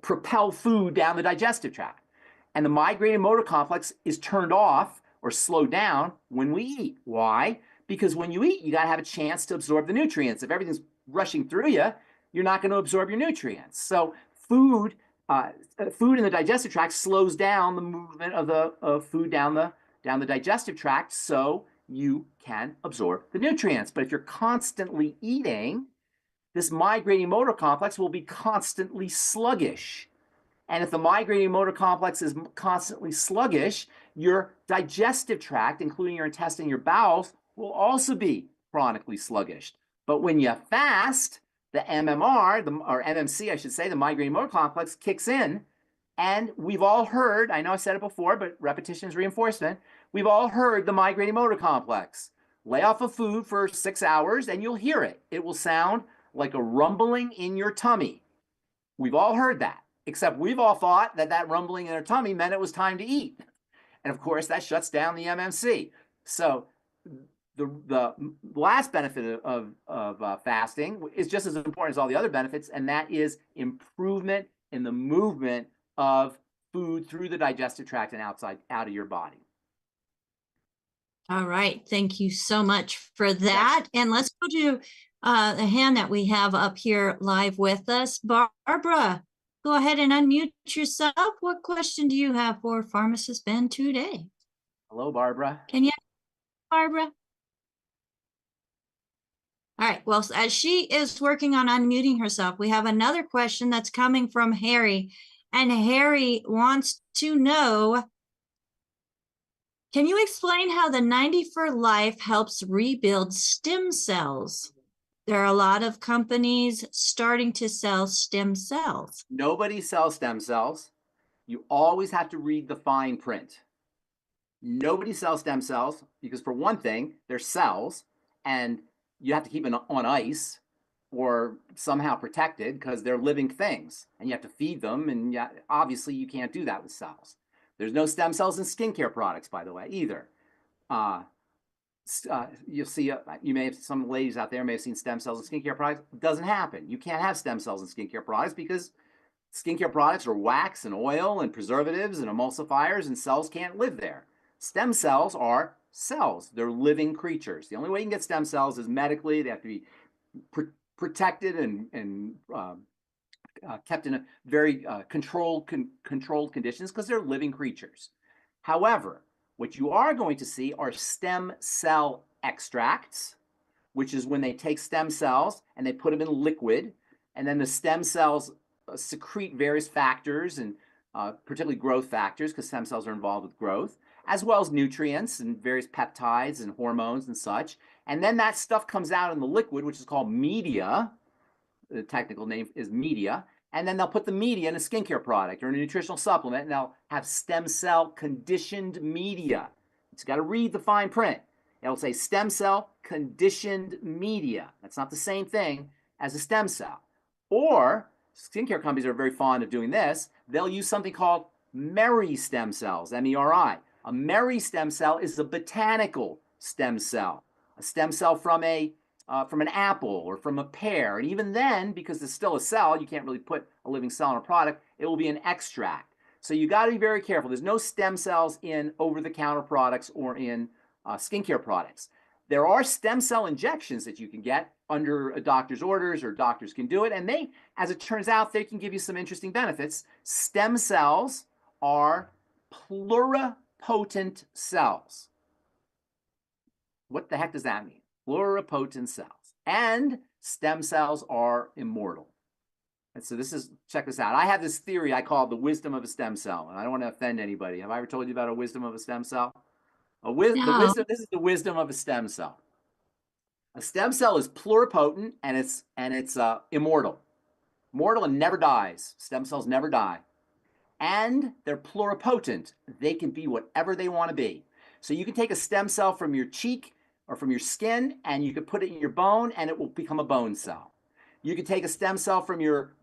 propel food down the digestive tract. And the migrating motor complex is turned off or slowed down when we eat. Why? Because when you eat, you got to have a chance to absorb the nutrients. If everything's rushing through you, you're not going to absorb your nutrients. So food in the digestive tract slows down the movement of food down the digestive tract, so you can absorb the nutrients. But if you're constantly eating, this migrating motor complex will be constantly sluggish. And if the migrating motor complex is constantly sluggish, your digestive tract, including your intestine, your bowels, will also be chronically sluggish. But when you fast, the MMR, or MMC, I should say, the migrating motor complex kicks in. And we've all heard, I know I said it before, but repetition is reinforcement. We've all heard the migrating motor complex. Lay off of food for 6 hours and you'll hear it. It will sound like a rumbling in your tummy. We've all heard that, except we've all thought that that rumbling in our tummy meant it was time to eat. And of course, that shuts down the MMC. So the last benefit of fasting is just as important as all the other benefits, and that is improvement in the movement of food through the digestive tract and out of your body. All right. Thank you so much for that. Yes. And let's go to the hand that we have up here live with us. Barbara, go ahead and unmute yourself. What question do you have for Pharmacist Ben today? Hello, Barbara. Can you, Barbara? All right. Well, as she is working on unmuting herself, we have another question that's coming from Harry. And Harry wants to know, can you explain how the 90 for Life helps rebuild stem cells? There are a lot of companies starting to sell stem cells. Nobody sells stem cells. You always have to read the fine print. Nobody sells stem cells because, for one thing, they're cells, and you have to keep them on ice or somehow protected because they're living things, and you have to feed them, and obviously you can't do that with cells. There's no stem cells in skincare products, by the way, either. You'll see, you may have, some ladies out there may have seen stem cells in skincare products. It doesn't happen. You can't have stem cells in skincare products because skincare products are wax and oil and preservatives and emulsifiers, and cells can't live there. Stem cells are cells. They're living creatures. The only way you can get stem cells is medically. They have to be protected and kept in a very controlled conditions because they're living creatures. However, what you are going to see are stem cell extracts, which is when they take stem cells and they put them in liquid, and then the stem cells secrete various factors, and particularly growth factors, because stem cells are involved with growth, as well as nutrients and various peptides and hormones and such. And then that stuff comes out in the liquid, which is called media. The technical name is media. And then they'll put the media in a skincare product or in a nutritional supplement, and they'll have stem cell conditioned media. It's got to read the fine print. It'll say stem cell conditioned media. That's not the same thing as a stem cell. Or skincare companies are very fond of doing this. They'll use something called Meri stem cells, M-E-R-I. A Meri stem cell is a botanical stem cell, a stem cell from an apple or from a pear. And even then, because it's still a cell, you can't really put a living cell in a product, it will be an extract. So you got to be very careful. There's no stem cells in over-the-counter products or in skincare products. There are stem cell injections that you can get under a doctor's orders, or doctors can do it. And they, as it turns out, they can give you some interesting benefits. Stem cells are pluripotent cells. What the heck does that mean? Pluripotent cells. And stem cells are immortal. And so check this out. I have this theory I call the wisdom of a stem cell. And I don't want to offend anybody. Have I ever told you about a wisdom of a stem cell? No. This is the wisdom of a stem cell. A stem cell is pluripotent and it's immortal. Mortal and never dies. Stem cells never die. And they're pluripotent. They can be whatever they want to be. So you can take a stem cell from your cheek or from your skin and you can put it in your bone and it will become a bone cell. You can take a stem cell from your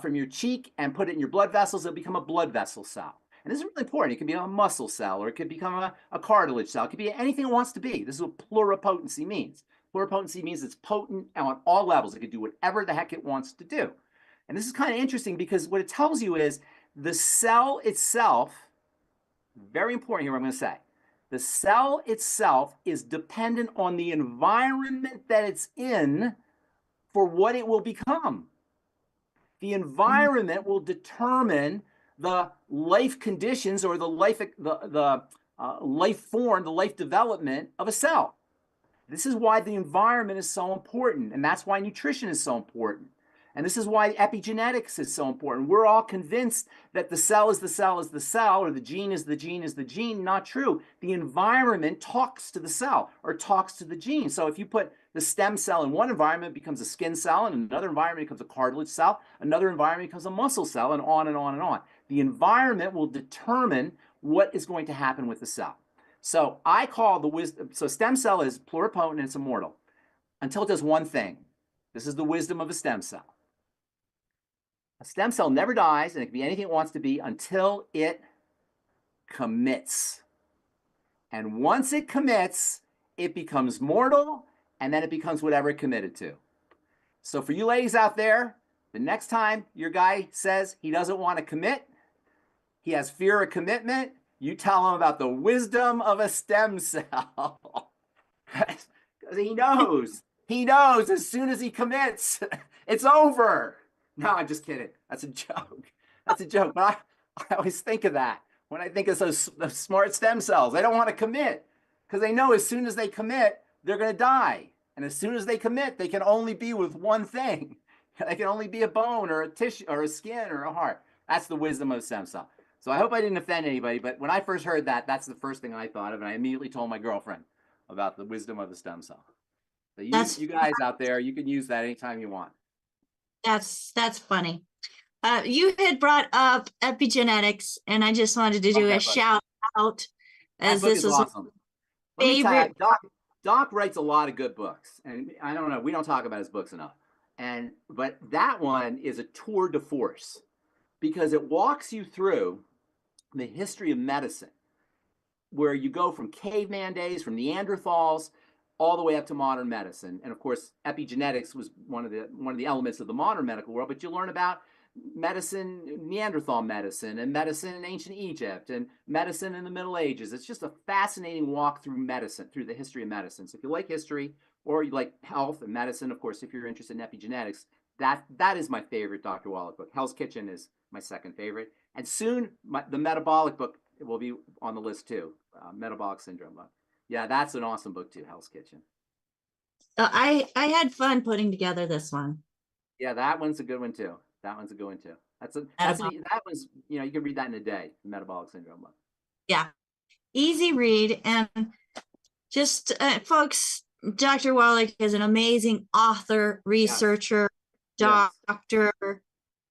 from your cheek and put it in your blood vessels. It'll become a blood vessel cell. And this is really important. It can be a muscle cell or it could become a cartilage cell. It could be anything it wants to be. This is what pluripotency means. Pluripotency means it's potent on all levels. It can do whatever the heck it wants to do. And this is kind of interesting because what it tells you is the cell itself, very important here what I'm going to say, the cell itself is dependent on the environment that it's in for what it will become. The environment will determine the life conditions or the life form, the life development of a cell. This is why the environment is so important, and that's why nutrition is so important. And this is why epigenetics is so important. We're all convinced that the cell is the cell is the cell, or the gene is the gene is the gene. Not true. The environment talks to the cell or talks to the gene. So if you put the stem cell in one environment, it becomes a skin cell, and another environment becomes a cartilage cell, another environment becomes a muscle cell, and on and on and on. The environment will determine what is going to happen with the cell. So I call the wisdom, so stem cell is pluripotent and it's immortal until it does one thing. This is the wisdom of a stem cell. A stem cell never dies, and it can be anything it wants to be until it commits. And once it commits, it becomes mortal, and then it becomes whatever it committed to. So for you ladies out there, the next time your guy says he doesn't want to commit, he has fear of commitment, you tell him about the wisdom of a stem cell. Because he knows as soon as he commits, it's over. No, I'm just kidding. That's a joke. That's a joke. But I always think of that when I think of those smart stem cells. They don't want to commit because they know as soon as they commit, they're going to die. And as soon as they commit, they can only be with one thing. They can only be a bone or a tissue or a skin or a heart. That's the wisdom of a stem cell. So I hope I didn't offend anybody. But when I first heard that, that's the first thing I thought of. And I immediately told my girlfriend about the wisdom of the stem cell. So you guys out there, you can use that anytime you want. That's funny. You had brought up epigenetics, and I just wanted to do a shout out as this is awesome. Favorite. Doc writes a lot of good books, and I don't know, we don't talk about his books enough. But that one is a tour de force because it walks you through the history of medicine, where you go from caveman days, from Neanderthals, all the way up to modern medicine. And of course, epigenetics was one of the elements of the modern medical world, but you learn about medicine, Neanderthal medicine, and medicine in ancient Egypt, and medicine in the Middle Ages. It's just a fascinating walk through medicine, through the history of medicine. So if you like history, or you like health and medicine, of course, if you're interested in epigenetics, that is my favorite Dr. Wallach book. Hell's Kitchen is my second favorite. And soon, the metabolic book will be on the list too, metabolic syndrome book. Yeah, that's an awesome book too, Hell's Kitchen. I had fun putting together this one. Yeah, that one's a good one too. That one's you can read that in a day, the metabolic syndrome book. Yeah. Easy read. And just folks, Dr. Wallach is an amazing author, researcher, doctor,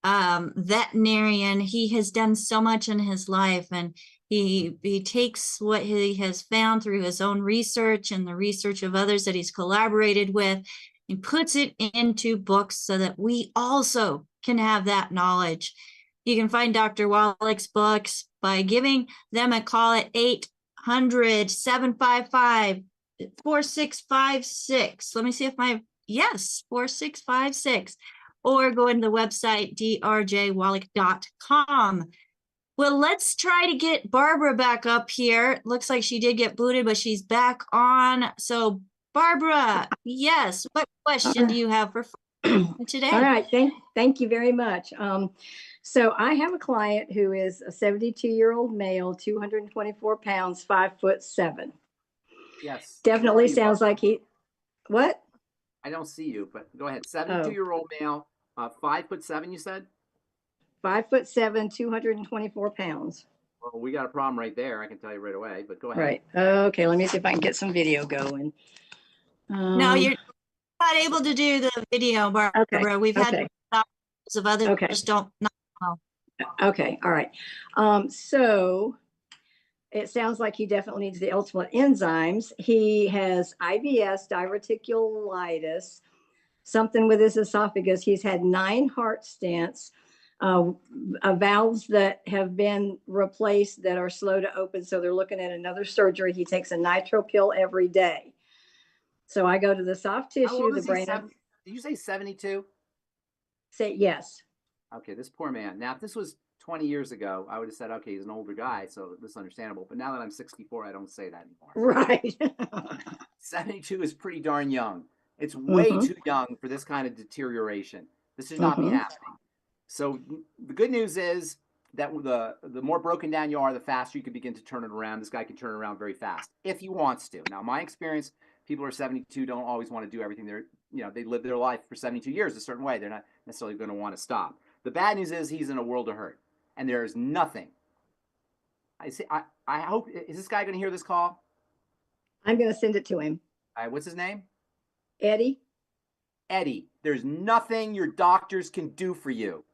veterinarian. He has done so much in his life, and he takes what he has found through his own research and the research of others that he's collaborated with and puts it into books so that we also can have that knowledge. You can find Dr. Wallach's books by giving them a call at 800-755-4656. Let me see if 4656, or go into the website drjwallach.com. Well, let's try to get Barbara back up here. Looks like she did get booted, but she's back on. So Barbara, yes, what question do you have for today? All right, thank you very much. So I have a client who is a 72-year-old male, 224 pounds, 5'7". Yes. Definitely sounds like what? I don't see you, but go ahead. 72-year-old male, 5'7", you said? 5'7", 224 pounds. Well, we got a problem right there. I can tell you right away, but go ahead. Right. Okay. Let me see if I can get some video going. No, you're not able to do the video, Barbara. Okay. We've had doctors of others don't know. Okay. All right. So it sounds like he definitely needs the ultimate enzymes. He has IBS, diverticulitis, something with his esophagus. He's had 9 heart stents, valves that have been replaced that are slow to open. So they're looking at another surgery. He takes a nitro pill every day. So I go to the soft tissue, the brain. Did you say 72? Say yes. Okay, this poor man. Now, if this was 20 years ago, I would have said, okay, he's an older guy, so this is understandable. But now that I'm 64, I don't say that anymore. Right. 72 is pretty darn young. It's way too young for this kind of deterioration. This should not be happening. So the good news is that the more broken down you are, the faster you can begin to turn it around. This guy can turn it around very fast if he wants to. Now, my experience, people who are 72 don't always want to do everything. They live their life for 72 years a certain way. They're not necessarily going to want to stop. The bad news is he's in a world of hurt, and there is nothing. I hope, is this guy going to hear this call? I'm going to send it to him. All right, what's his name? Eddie. Eddie, there's nothing your doctors can do for you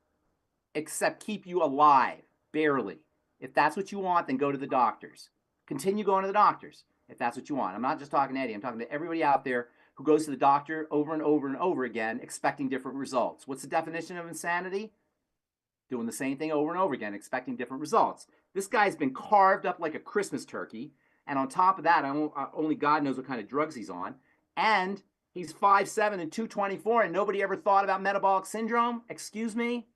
except keep you alive, barely. If that's what you want, then go to the doctors. Continue going to the doctors if that's what you want. I'm not just talking to Eddie. I'm talking to everybody out there who goes to the doctor over and over and over again expecting different results. What's the definition of insanity? Doing the same thing over and over again, expecting different results. This guy's been carved up like a Christmas turkey, and on top of that, only God knows what kind of drugs he's on, and he's 5'7" and 224, and nobody ever thought about metabolic syndrome? Excuse me?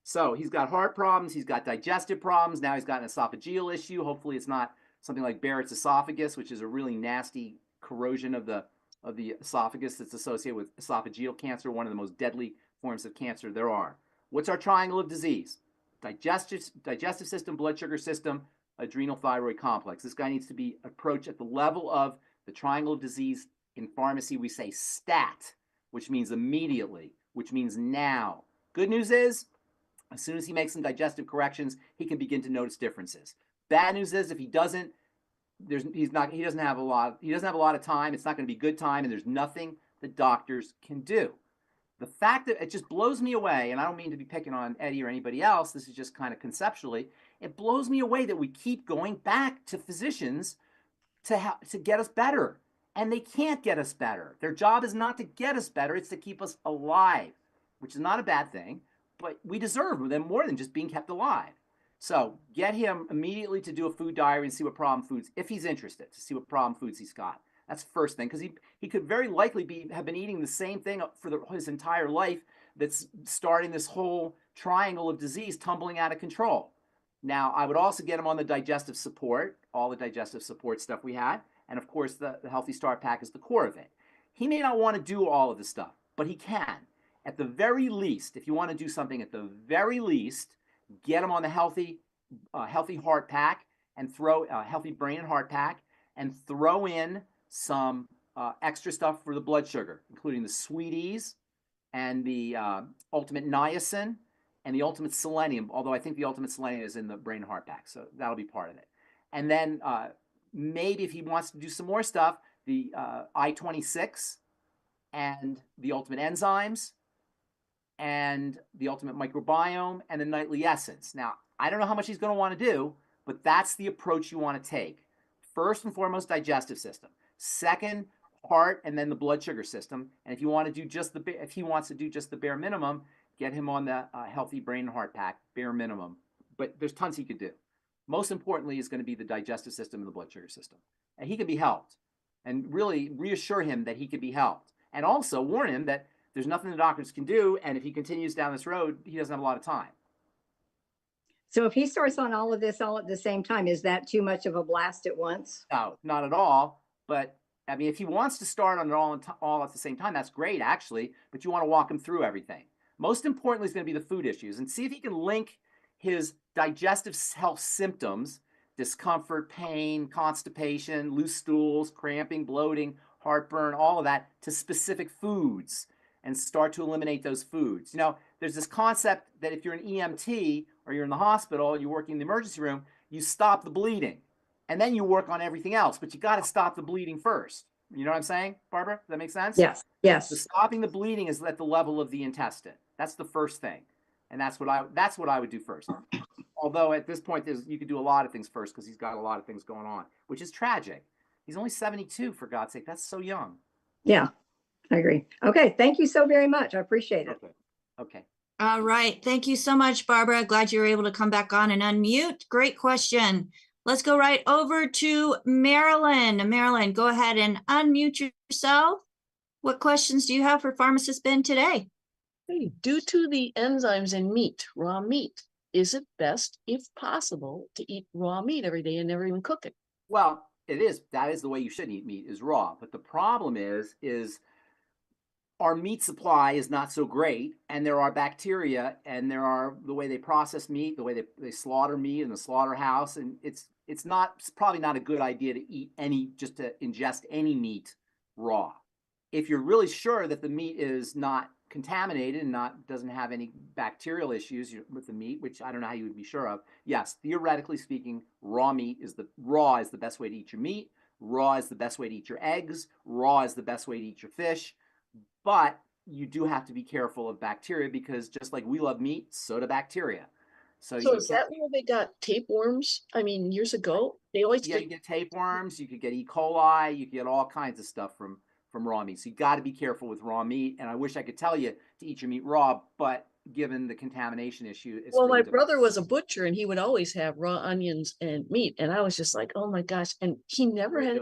So he's got heart problems, he's got digestive problems, now he's got an esophageal issue. Hopefully it's not something like Barrett's esophagus, which is a really nasty corrosion of the esophagus that's associated with esophageal cancer, one of the most deadly forms of cancer there are. What's our triangle of disease? Digestive system, blood sugar system, adrenal thyroid complex. This guy needs to be approached at the level of the triangle of disease. In pharmacy, we say STAT, which means immediately, which means now. Good news is, as soon as he makes some digestive corrections, he can begin to notice differences. Bad news is, if he doesn't, he doesn't have a lot of time. It's not going to be good time, and there's nothing the doctors can do. The fact that it just blows me away, and I don't mean to be picking on Eddie or anybody else, this is just kind of conceptually, it blows me away that we keep going back to physicians to get us better. And they can't get us better. Their job is not to get us better, it's to keep us alive, which is not a bad thing, but we deserve them more than just being kept alive. So get him immediately to do a food diary and see what problem foods, if he's interested, to see what problem foods he's got. That's the first thing, because he could very likely have been eating the same thing for his entire life that's starting this whole triangle of disease tumbling out of control. Now, I would also get him on the digestive support, all the digestive support stuff we had, and of course the Healthy Start Pack is the core of it. He may not want to do all of this stuff, but he can. At the very least, if you want to do something, at the very least, get him on the Healthy Heart Pack and throw a Healthy Brain and Heart Pack, and throw in some extra stuff for the blood sugar, including the Sweeties and the Ultimate Niacin and the Ultimate Selenium, although I think the Ultimate Selenium is in the Brain and Heart Pack, so that'll be part of it. And then maybe if he wants to do some more stuff, the I-26 and the Ultimate Enzymes and the Ultimate Microbiome and the Nightly Essence. Now, I don't know how much he's going to want to do, but that's the approach you want to take. First and foremost, digestive system. Second, heart, and then the blood sugar system. And if he wants to do just the bare minimum, get him on the Healthy Brain and Heart Pack, bare minimum. But there's tons he could do. Most importantly is going to be the digestive system and the blood sugar system. And he can be helped. And really reassure him that he can be helped. And also warn him that there's nothing the doctors can do, and if he continues down this road, he doesn't have a lot of time. So if he starts on all of this all at the same time, is that too much of a blast at once? No, not at all. But I mean, if he wants to start on it all at the same time, that's great, actually. But you want to walk him through everything. Most importantly is going to be the food issues, and see if he can link his digestive health symptoms discomfort, pain, constipation, loose stools, cramping, bloating, heartburn, all of that, to specific foods and start to eliminate those foods. You know, there's this concept that if you're an EMT or you're in the hospital, you're working in the emergency room, you stop the bleeding and then you work on everything else, but you got to stop the bleeding first. You know what I'm saying, Barbara? Does that make sense? Yes, yes. The stopping the bleeding is at the level of the intestine. That's the first thing. And that's what I would do first. Although at this point, you could do a lot of things first because he's got a lot of things going on, which is tragic. He's only 72, for God's sake. That's so young. Yeah, I agree. Okay, thank you so very much. I appreciate it. Okay. All right. Thank you so much, Barbara. Glad you were able to come back on and unmute. Great question. Let's go right over to Marilyn. Marilyn, go ahead and unmute yourself. What questions do you have for Pharmacist Ben today? Hey, due to the enzymes in meat, raw meat, is it best, if possible, to eat raw meat every day and never even cook it? Well, it is. That is the way you should eat meat, is raw. But the problem is our meat supply is not so great, and there are bacteria, and there are the way they process meat, the way they slaughter meat in the slaughterhouse, and it's probably not a good idea to eat just to ingest any meat raw. If you're really sure that the meat is not contaminated and doesn't have any bacterial issues with the meat, which I don't know how you would be sure of, yes, theoretically speaking, raw is the best way to eat your meat. Raw is the best way to eat your eggs. Raw is the best way to eat your fish. But you do have to be careful of bacteria, because just like we love meat, so do bacteria. So is that where they got tapeworms? I mean, years ago, they always you get tapeworms, you could get E. coli, you could get all kinds of stuff from raw meat. So you got to be careful with raw meat. And I wish I could tell you to eat your meat raw, but given the contamination issue, it's well, really my difficult. brother was a butcher, and he would always have raw onions and meat, and I was just like, oh my gosh, and he never had.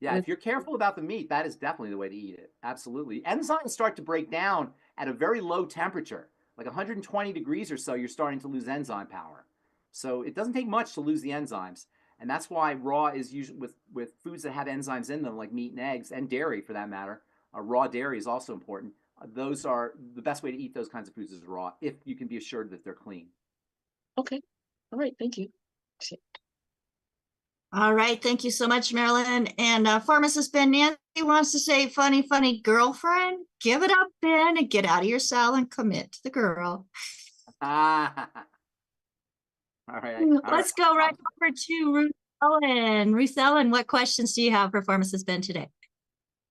Yeah, if you're careful about the meat, that is definitely the way to eat it. Absolutely. Enzymes start to break down at a very low temperature, like 120 degrees or so. You're starting to lose enzyme power. So it doesn't take much to lose the enzymes. And that's why raw is usually with foods that have enzymes in them, like meat and eggs, and dairy for that matter. Raw dairy is also important. Those are the best way to eat those kinds of foods is raw, if you can be assured that they're clean. Okay. All right. Thank you. All right. Thank you so much, Marilyn. And Pharmacist Ben, Nancy wants to say, funny girlfriend. Give it up, Ben, and get out of your cell and commit to the girl. All right. Let's go right over to Ruth Ellen. Ruth Ellen, what questions do you have for Pharmacist Ben today?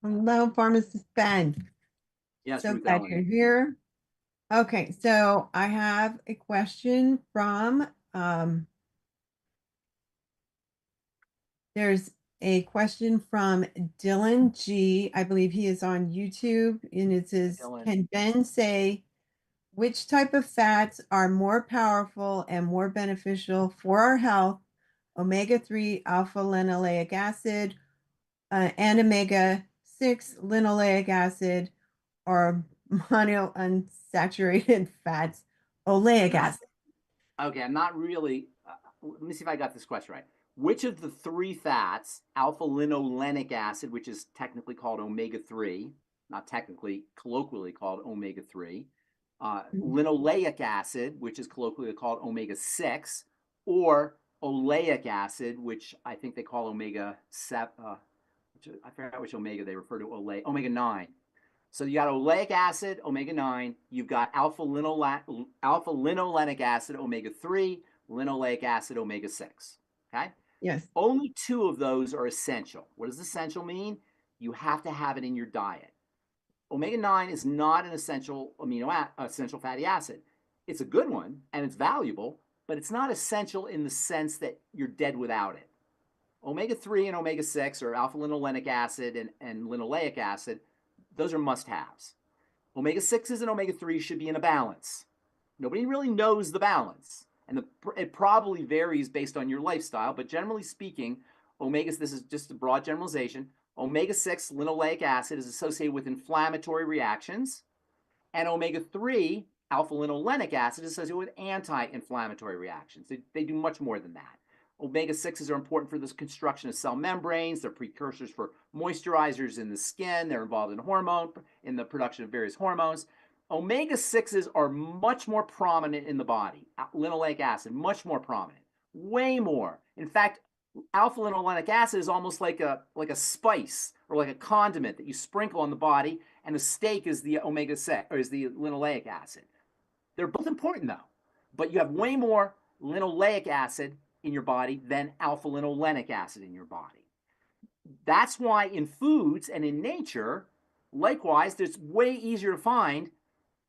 Hello, Pharmacist Ben. Yes, so Ruth glad Ellen. you're here. Okay, so I have a question from there's a question from Dylan G. I believe he is on YouTube, and it says, can Ben say which type of fats are more powerful and more beneficial for our health, omega-3 alpha linoleic acid and omega-6 linoleic acid, or monounsaturated fats, oleic acid? Okay, I'm not really, let me see if I got this question right. Which of the three fats, alpha linolenic acid, which is technically called omega-3, not technically, colloquially called omega-3, linoleic acid, which is colloquially called omega-6, or oleic acid, which I think they call omega-7, I forgot which omega they refer to, omega-9. So you got oleic acid, omega-9, you've got alpha linolenic acid, omega-3, linoleic acid, omega-6, okay? Yes. Only two of those are essential. What does essential mean? You have to have it in your diet. Omega-9 is not an essential essential fatty acid. It's a good one and it's valuable, but it's not essential in the sense that you're dead without it. Omega-3 and omega-6, or alpha linolenic acid and linoleic acid, those are must-haves. Omega-6s and omega-3s should be in a balance. Nobody really knows the balance, and it probably varies based on your lifestyle, but generally speaking, this is just a broad generalization, omega-6 linoleic acid is associated with inflammatory reactions, and omega-3 alpha linolenic acid is associated with anti-inflammatory reactions. They do much more than that. Omega-6s are important for the construction of cell membranes. They're precursors for moisturizers in the skin. They're involved in the production of various hormones. Omega-6s are much more prominent in the body. Linoleic acid, much more prominent. way more. In fact, alpha-linolenic acid is almost like a spice or like a condiment that you sprinkle on the body, and the steak is the omega-6 or is the linoleic acid. They're both important though, but you have way more linoleic acid in your body than alpha-linolenic acid in your body. That's why in foods and in nature, likewise, it's way easier to find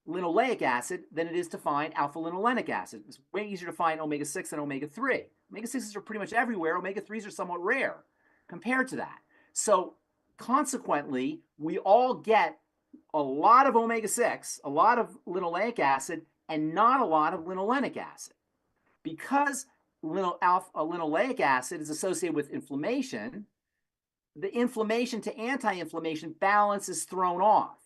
linoleic acid than it is to find alpha-linolenic acid. It's way easier to find omega-6 than omega-3. Omega-6s are pretty much everywhere. Omega-3s are somewhat rare compared to that. So consequently, we all get a lot of omega-6, a lot of linoleic acid, and not a lot of linolenic acid. Because linoleic acid is associated with inflammation, the inflammation to anti-inflammation balance is thrown off.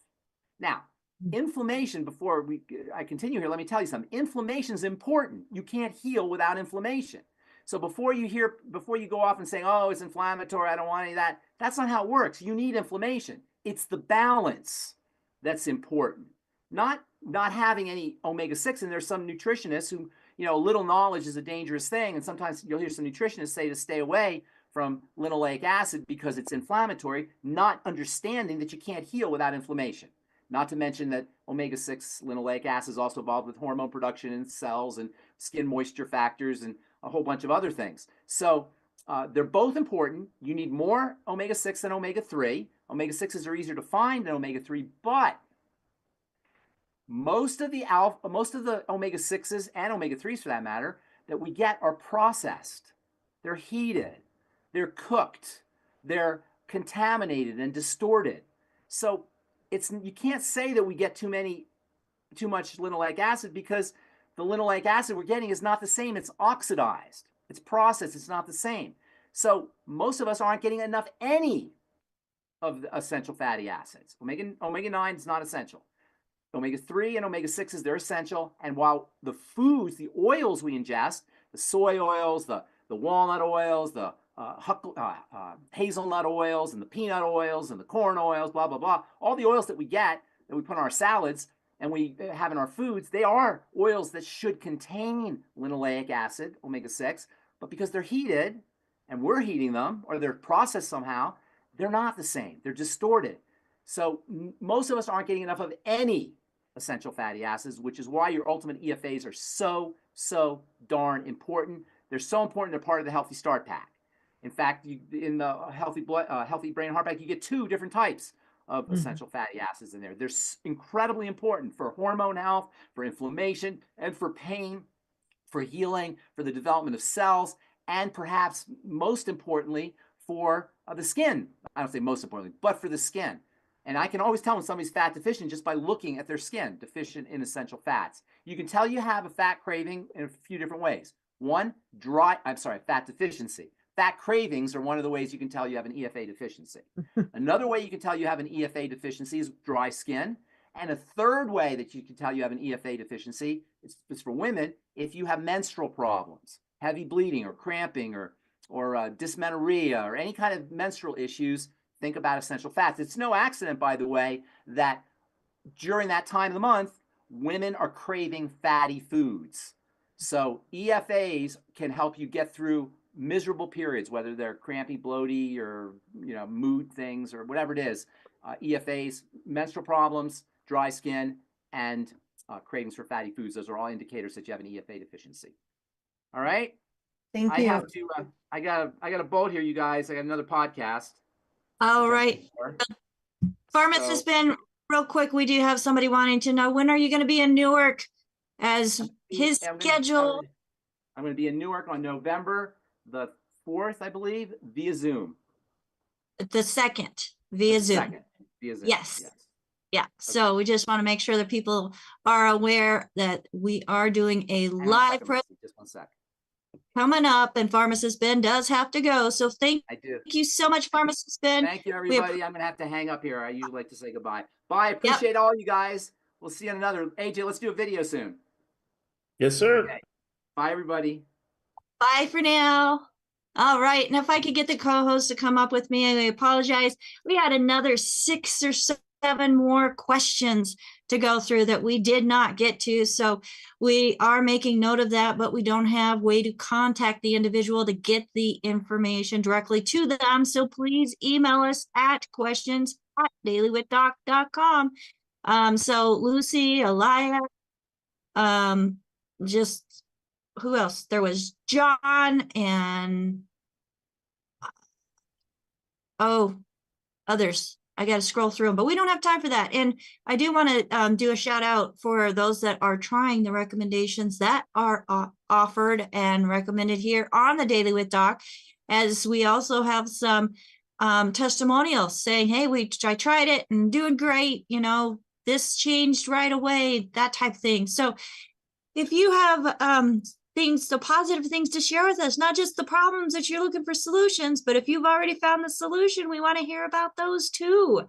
Now, inflammation, before I continue here, let me tell you something. Inflammation is important. You can't heal without inflammation. So before you go off and say, oh, it's inflammatory, I don't want any of that, that's not how it works. You need inflammation. It's the balance that's important. Not having any omega-6, and there's some nutritionists who, little knowledge is a dangerous thing, and sometimes you'll hear some nutritionists say to stay away from linoleic acid because it's inflammatory, not understanding that you can't heal without inflammation. Not to mention that omega-6 linoleic acid is also involved with hormone production in cells and skin moisture factors and a whole bunch of other things. So they're both important. You need more omega-6 than omega-3. Omega-6s are easier to find than omega-3, but most of the omega-6s and omega-3s, for that matter, that we get are processed. They're heated. They're cooked. They're contaminated and distorted. So you can't say that we get too much linoleic acid, because the linoleic acid we're getting is not the same. It's oxidized. It's processed. It's not the same. So most of us aren't getting enough any of the essential fatty acids. Omega-9 is not essential. Omega-3 and omega-6s, they're essential. And while the foods, the oils we ingest, the soy oils, the walnut oils, the hazelnut oils, and the peanut oils, and the corn oils, blah, blah, blah, all the oils that we get, that we put on our salads and we have in our foods, they are oils that should contain linoleic acid, omega-6, but because they're heated and we're heating them, or they're processed somehow, they're not the same. They're distorted. So most of us aren't getting enough of any essential fatty acids, which is why your ultimate EFAs are so darn important. They're so important. They're part of the Healthy Start Pack. In fact, in the Healthy Brain and Heart Pack, you get 2 different types of essential fatty acids in there. They're incredibly important for hormone health, for inflammation, and for pain, for healing, for the development of cells, and perhaps most importantly, for the skin. I don't say most importantly, but for the skin. And I can always tell when somebody's fat deficient just by looking at their skin, deficient in essential fats. You can tell you have a fat craving in a few different ways. One, fat deficiency. Fat cravings are one of the ways you can tell you have an EFA deficiency. Another way you can tell you have an EFA deficiency is dry skin. And a third way that you can tell you have an EFA deficiency is for women if you have menstrual problems, heavy bleeding or cramping or dysmenorrhea or any kind of menstrual issues. Think about essential fats. It's no accident, by the way, that during that time of the month, women are craving fatty foods. So EFAs can help you get through miserable periods, whether they're crampy, bloaty, or mood things, or whatever it is. EFAs, menstrual problems, dry skin, and cravings for fatty foods. Those are all indicators that you have an EFA deficiency. All right. Thank you. I got a bolt here, you guys. I got another podcast. All right. Pharmacist Ben, real quick, we do have somebody wanting to know, when are you going to be in Newark? As his schedule. I'm going to be in Newark on November the 4th, I believe, via Zoom. The 2nd, via Zoom. Via Zoom. Yes. Yeah. Okay. So we just want to make sure that people are aware that we are doing a live presentation. Just one sec. Coming up, and Pharmacist Ben does have to go. So thank you so much, Pharmacist Ben. Thank you, everybody. I'm going to have to hang up here. I usually like to say goodbye. Bye. Appreciate all you guys. We'll see you on another. AJ, let's do a video soon. Yes, sir. Okay. Bye, everybody. Bye for now. All right. And if I could get the co-host to come up with me, I apologize. We had another 6 or 7 7 more questions to go through that we did not get to. So we are making note of that, but we don't have way to contact the individual to get the information directly to them. So please email us at questions@dailywithdoc.com. So Lucy, Elia, just who else? There was John and others. I got to scroll through them, but we don't have time for that. And I do want to do a shout out for those that are trying the recommendations that are offered and recommended here on the Daily with Doc, as we also have some testimonials saying, hey, I tried it and doing great. You know, this changed right away, that type of thing. So if you have the positive things to share with us, not just the problems that you're looking for solutions, but if you've already found the solution, we want to hear about those too.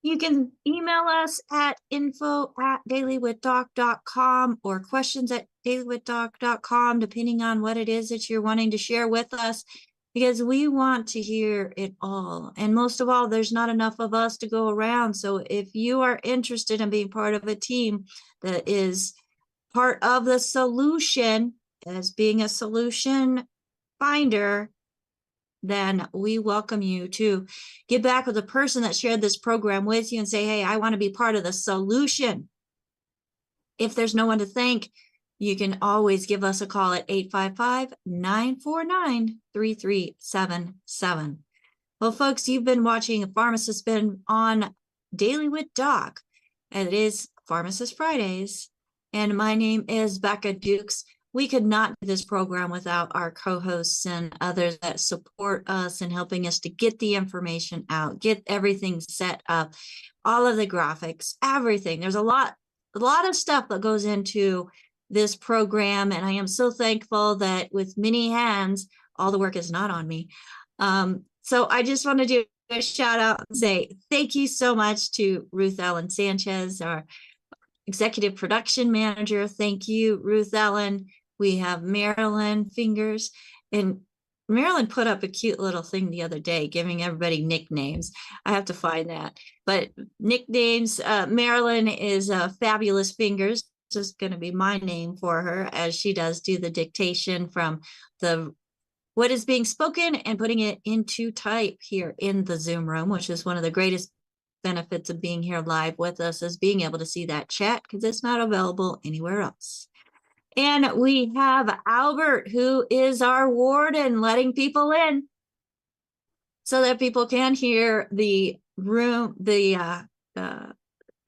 You can email us at info@dailywithdoc.com or questions@dailywithdoc.com, depending on what it is that you're wanting to share with us, because we want to hear it all. And most of all, there's not enough of us to go around. So if you are interested in being part of a team that is part of the solution, as being a solution finder, then we welcome you to get back with the person that shared this program with you and say, hey, I want to be part of the solution. If there's no one to thank, you can always give us a call at 855-949-3377. Well, folks, you've been watching Pharmacist Ben on Daily with Doc. And it is Pharmacist Fridays. And my name is Becca Dukes. We could not do this program without our co-hosts and others that support us in helping us to get the information out, get everything set up, all of the graphics, everything. There's a lot of stuff that goes into this program, and I am so thankful that with many hands, all the work is not on me. So I just want to do a shout out and say thank you so much to Ruth Ellen Sanchez, our executive production manager. Thank you, Ruth Ellen. We have Marilyn Fingers, and Marilyn put up a cute little thing the other day, giving everybody nicknames. I have to find that, but nicknames. Marilyn is Fabulous Fingers. This is going to be my name for her, as she does do the dictation from what is being spoken and putting it into type here in the Zoom room, which is one of the greatest benefits of being here live with us, is being able to see that chat, because it's not available anywhere else. And we have Albert, who is our warden, letting people in so that people can hear the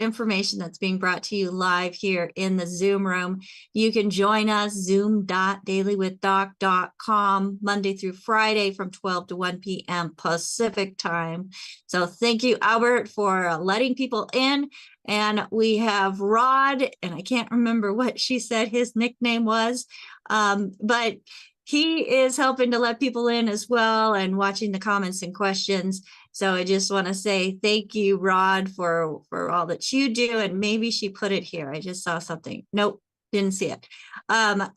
information that's being brought to you live here in the Zoom room. You can join us, zoom.dailywithdoc.com, Monday through Friday from 12 to 1 p.m. Pacific time. So thank you, Albert, for letting people in. And we have Rod, and I can't remember what she said his nickname was, but he is helping to let people in as well and watching the comments and questions. So I just want to say thank you, Rod, for all that you do. And maybe she put it here. I just saw something. Nope, didn't see it. And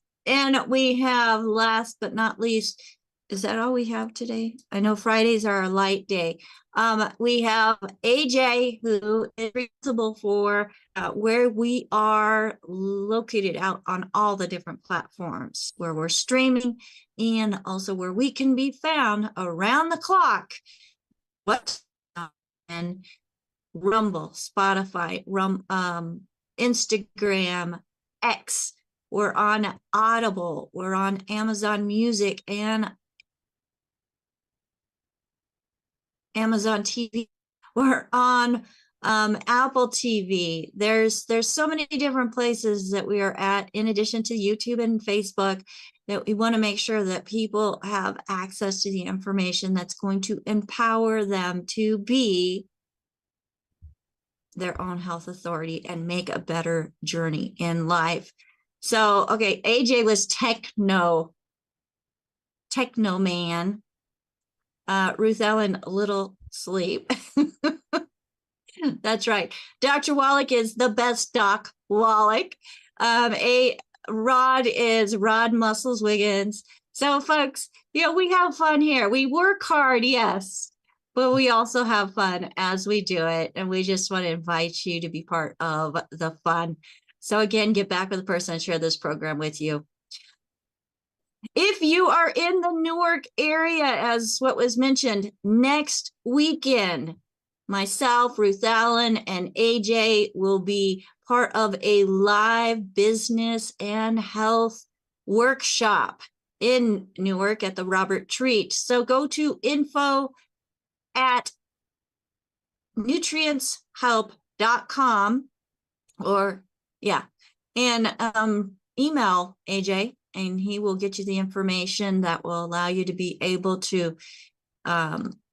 we have, last but not least, is that all we have today? I know Fridays are a light day. We have AJ, who is responsible for where we are located out on all the different platforms where we're streaming, and also where we can be found around the clock. And Rumble, Spotify, Instagram, X. We're on Audible. We're on Amazon Music and Amazon TV. We're on Apple TV. There's so many different places that we are at, in addition to YouTube and Facebook, that we want to make sure that people have access to the information that's going to empower them to be their own health authority and make a better journey in life. So, okay, AJ was techno man. Ruth Ellen, a little sleep. That's right. Dr. Wallach is the best Doc Wallach. Rod is Rod Muscles Wiggins. So folks, we have fun here. We work hard, yes, but we also have fun as we do it. And we just want to invite you to be part of the fun. So again, get back with the person and share this program with you. If you are in the Newark area, as what was mentioned, next weekend, myself, Ruth Allen, and AJ will be part of a live business and health workshop in Newark at the Robert Treat. So go to info@nutrientshelp.com and email AJ, and he will get you the information that will allow you to be able to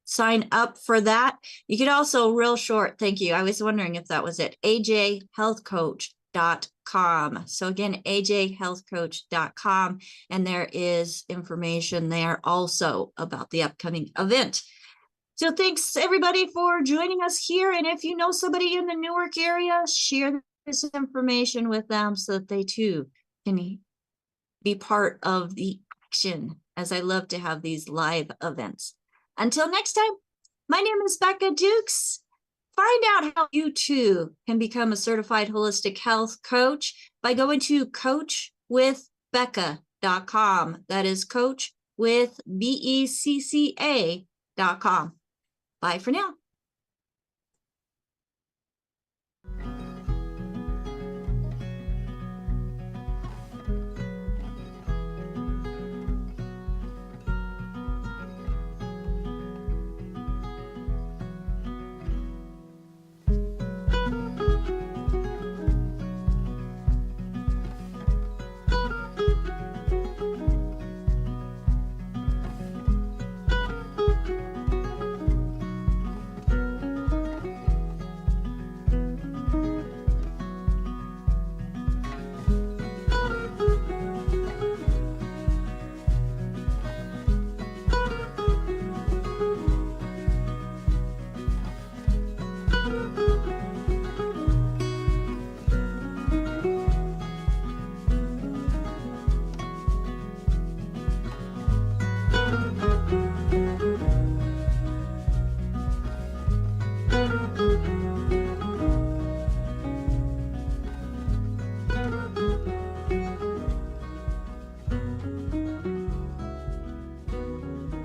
sign up for that. You could also, real short, thank you. I was wondering if that was it, ajhealthcoach.com. So again, ajhealthcoach.com, and there is information there also about the upcoming event. So thanks everybody for joining us here. And if you know somebody in the Newark area, share this information with them so that they too can be part of the action, as I love to have these live events. Until next time, my name is Becca Dukes. Find out how you too can become a certified holistic health coach by going to coachwithbecca.com. That is coachwithbecca.com. Bye for now.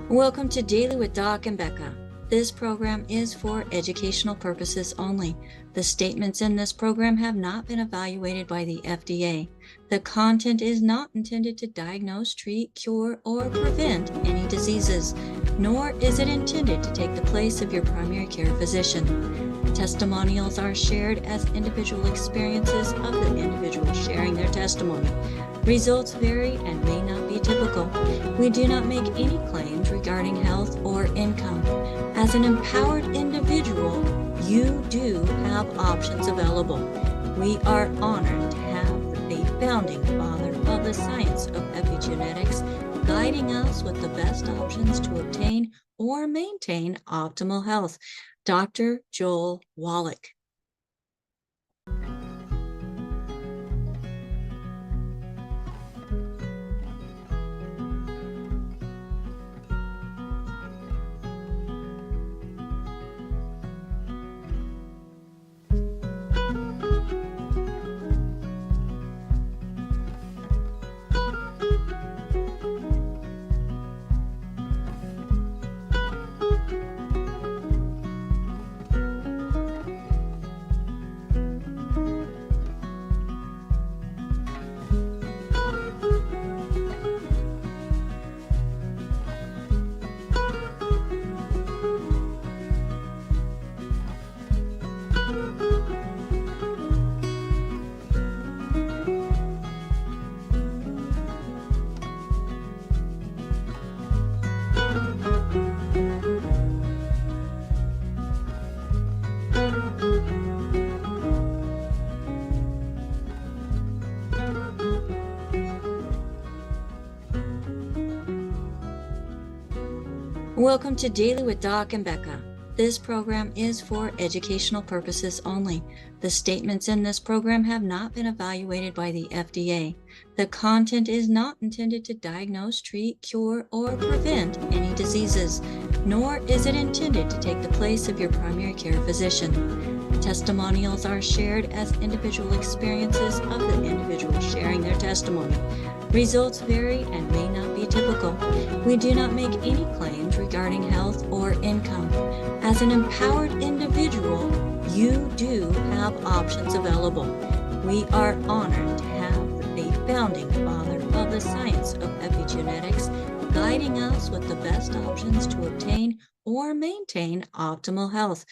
Welcome to Daily with Doc and Becca. This program is for educational purposes only. The statements in this program have not been evaluated by the FDA. The content is not intended to diagnose, treat, cure, or prevent any diseases, nor is it intended to take the place of your primary care physician. Testimonials are shared as individual experiences of the individual sharing their testimony. Results vary and may not be typical. We do not make any claims regarding health or income. As an empowered individual, you do have options available. We are honored to have the founding father of the science of epigenetics guiding us with the best options to obtain or maintain optimal health, Dr. Joel Wallach. Welcome to Daily with Doc and Becca. This program is for educational purposes only. The statements in this program have not been evaluated by the FDA. The content is not intended to diagnose, treat, cure, or prevent any diseases, nor is it intended to take the place of your primary care physician. Testimonials are shared as individual experiences of the individual sharing their testimony. Results vary and may not be typical. We do not make any claims regarding health or income. As an empowered individual, you do have options available. We are honored to have the founding father of the science of epigenetics guiding us with the best options to obtain or maintain optimal health.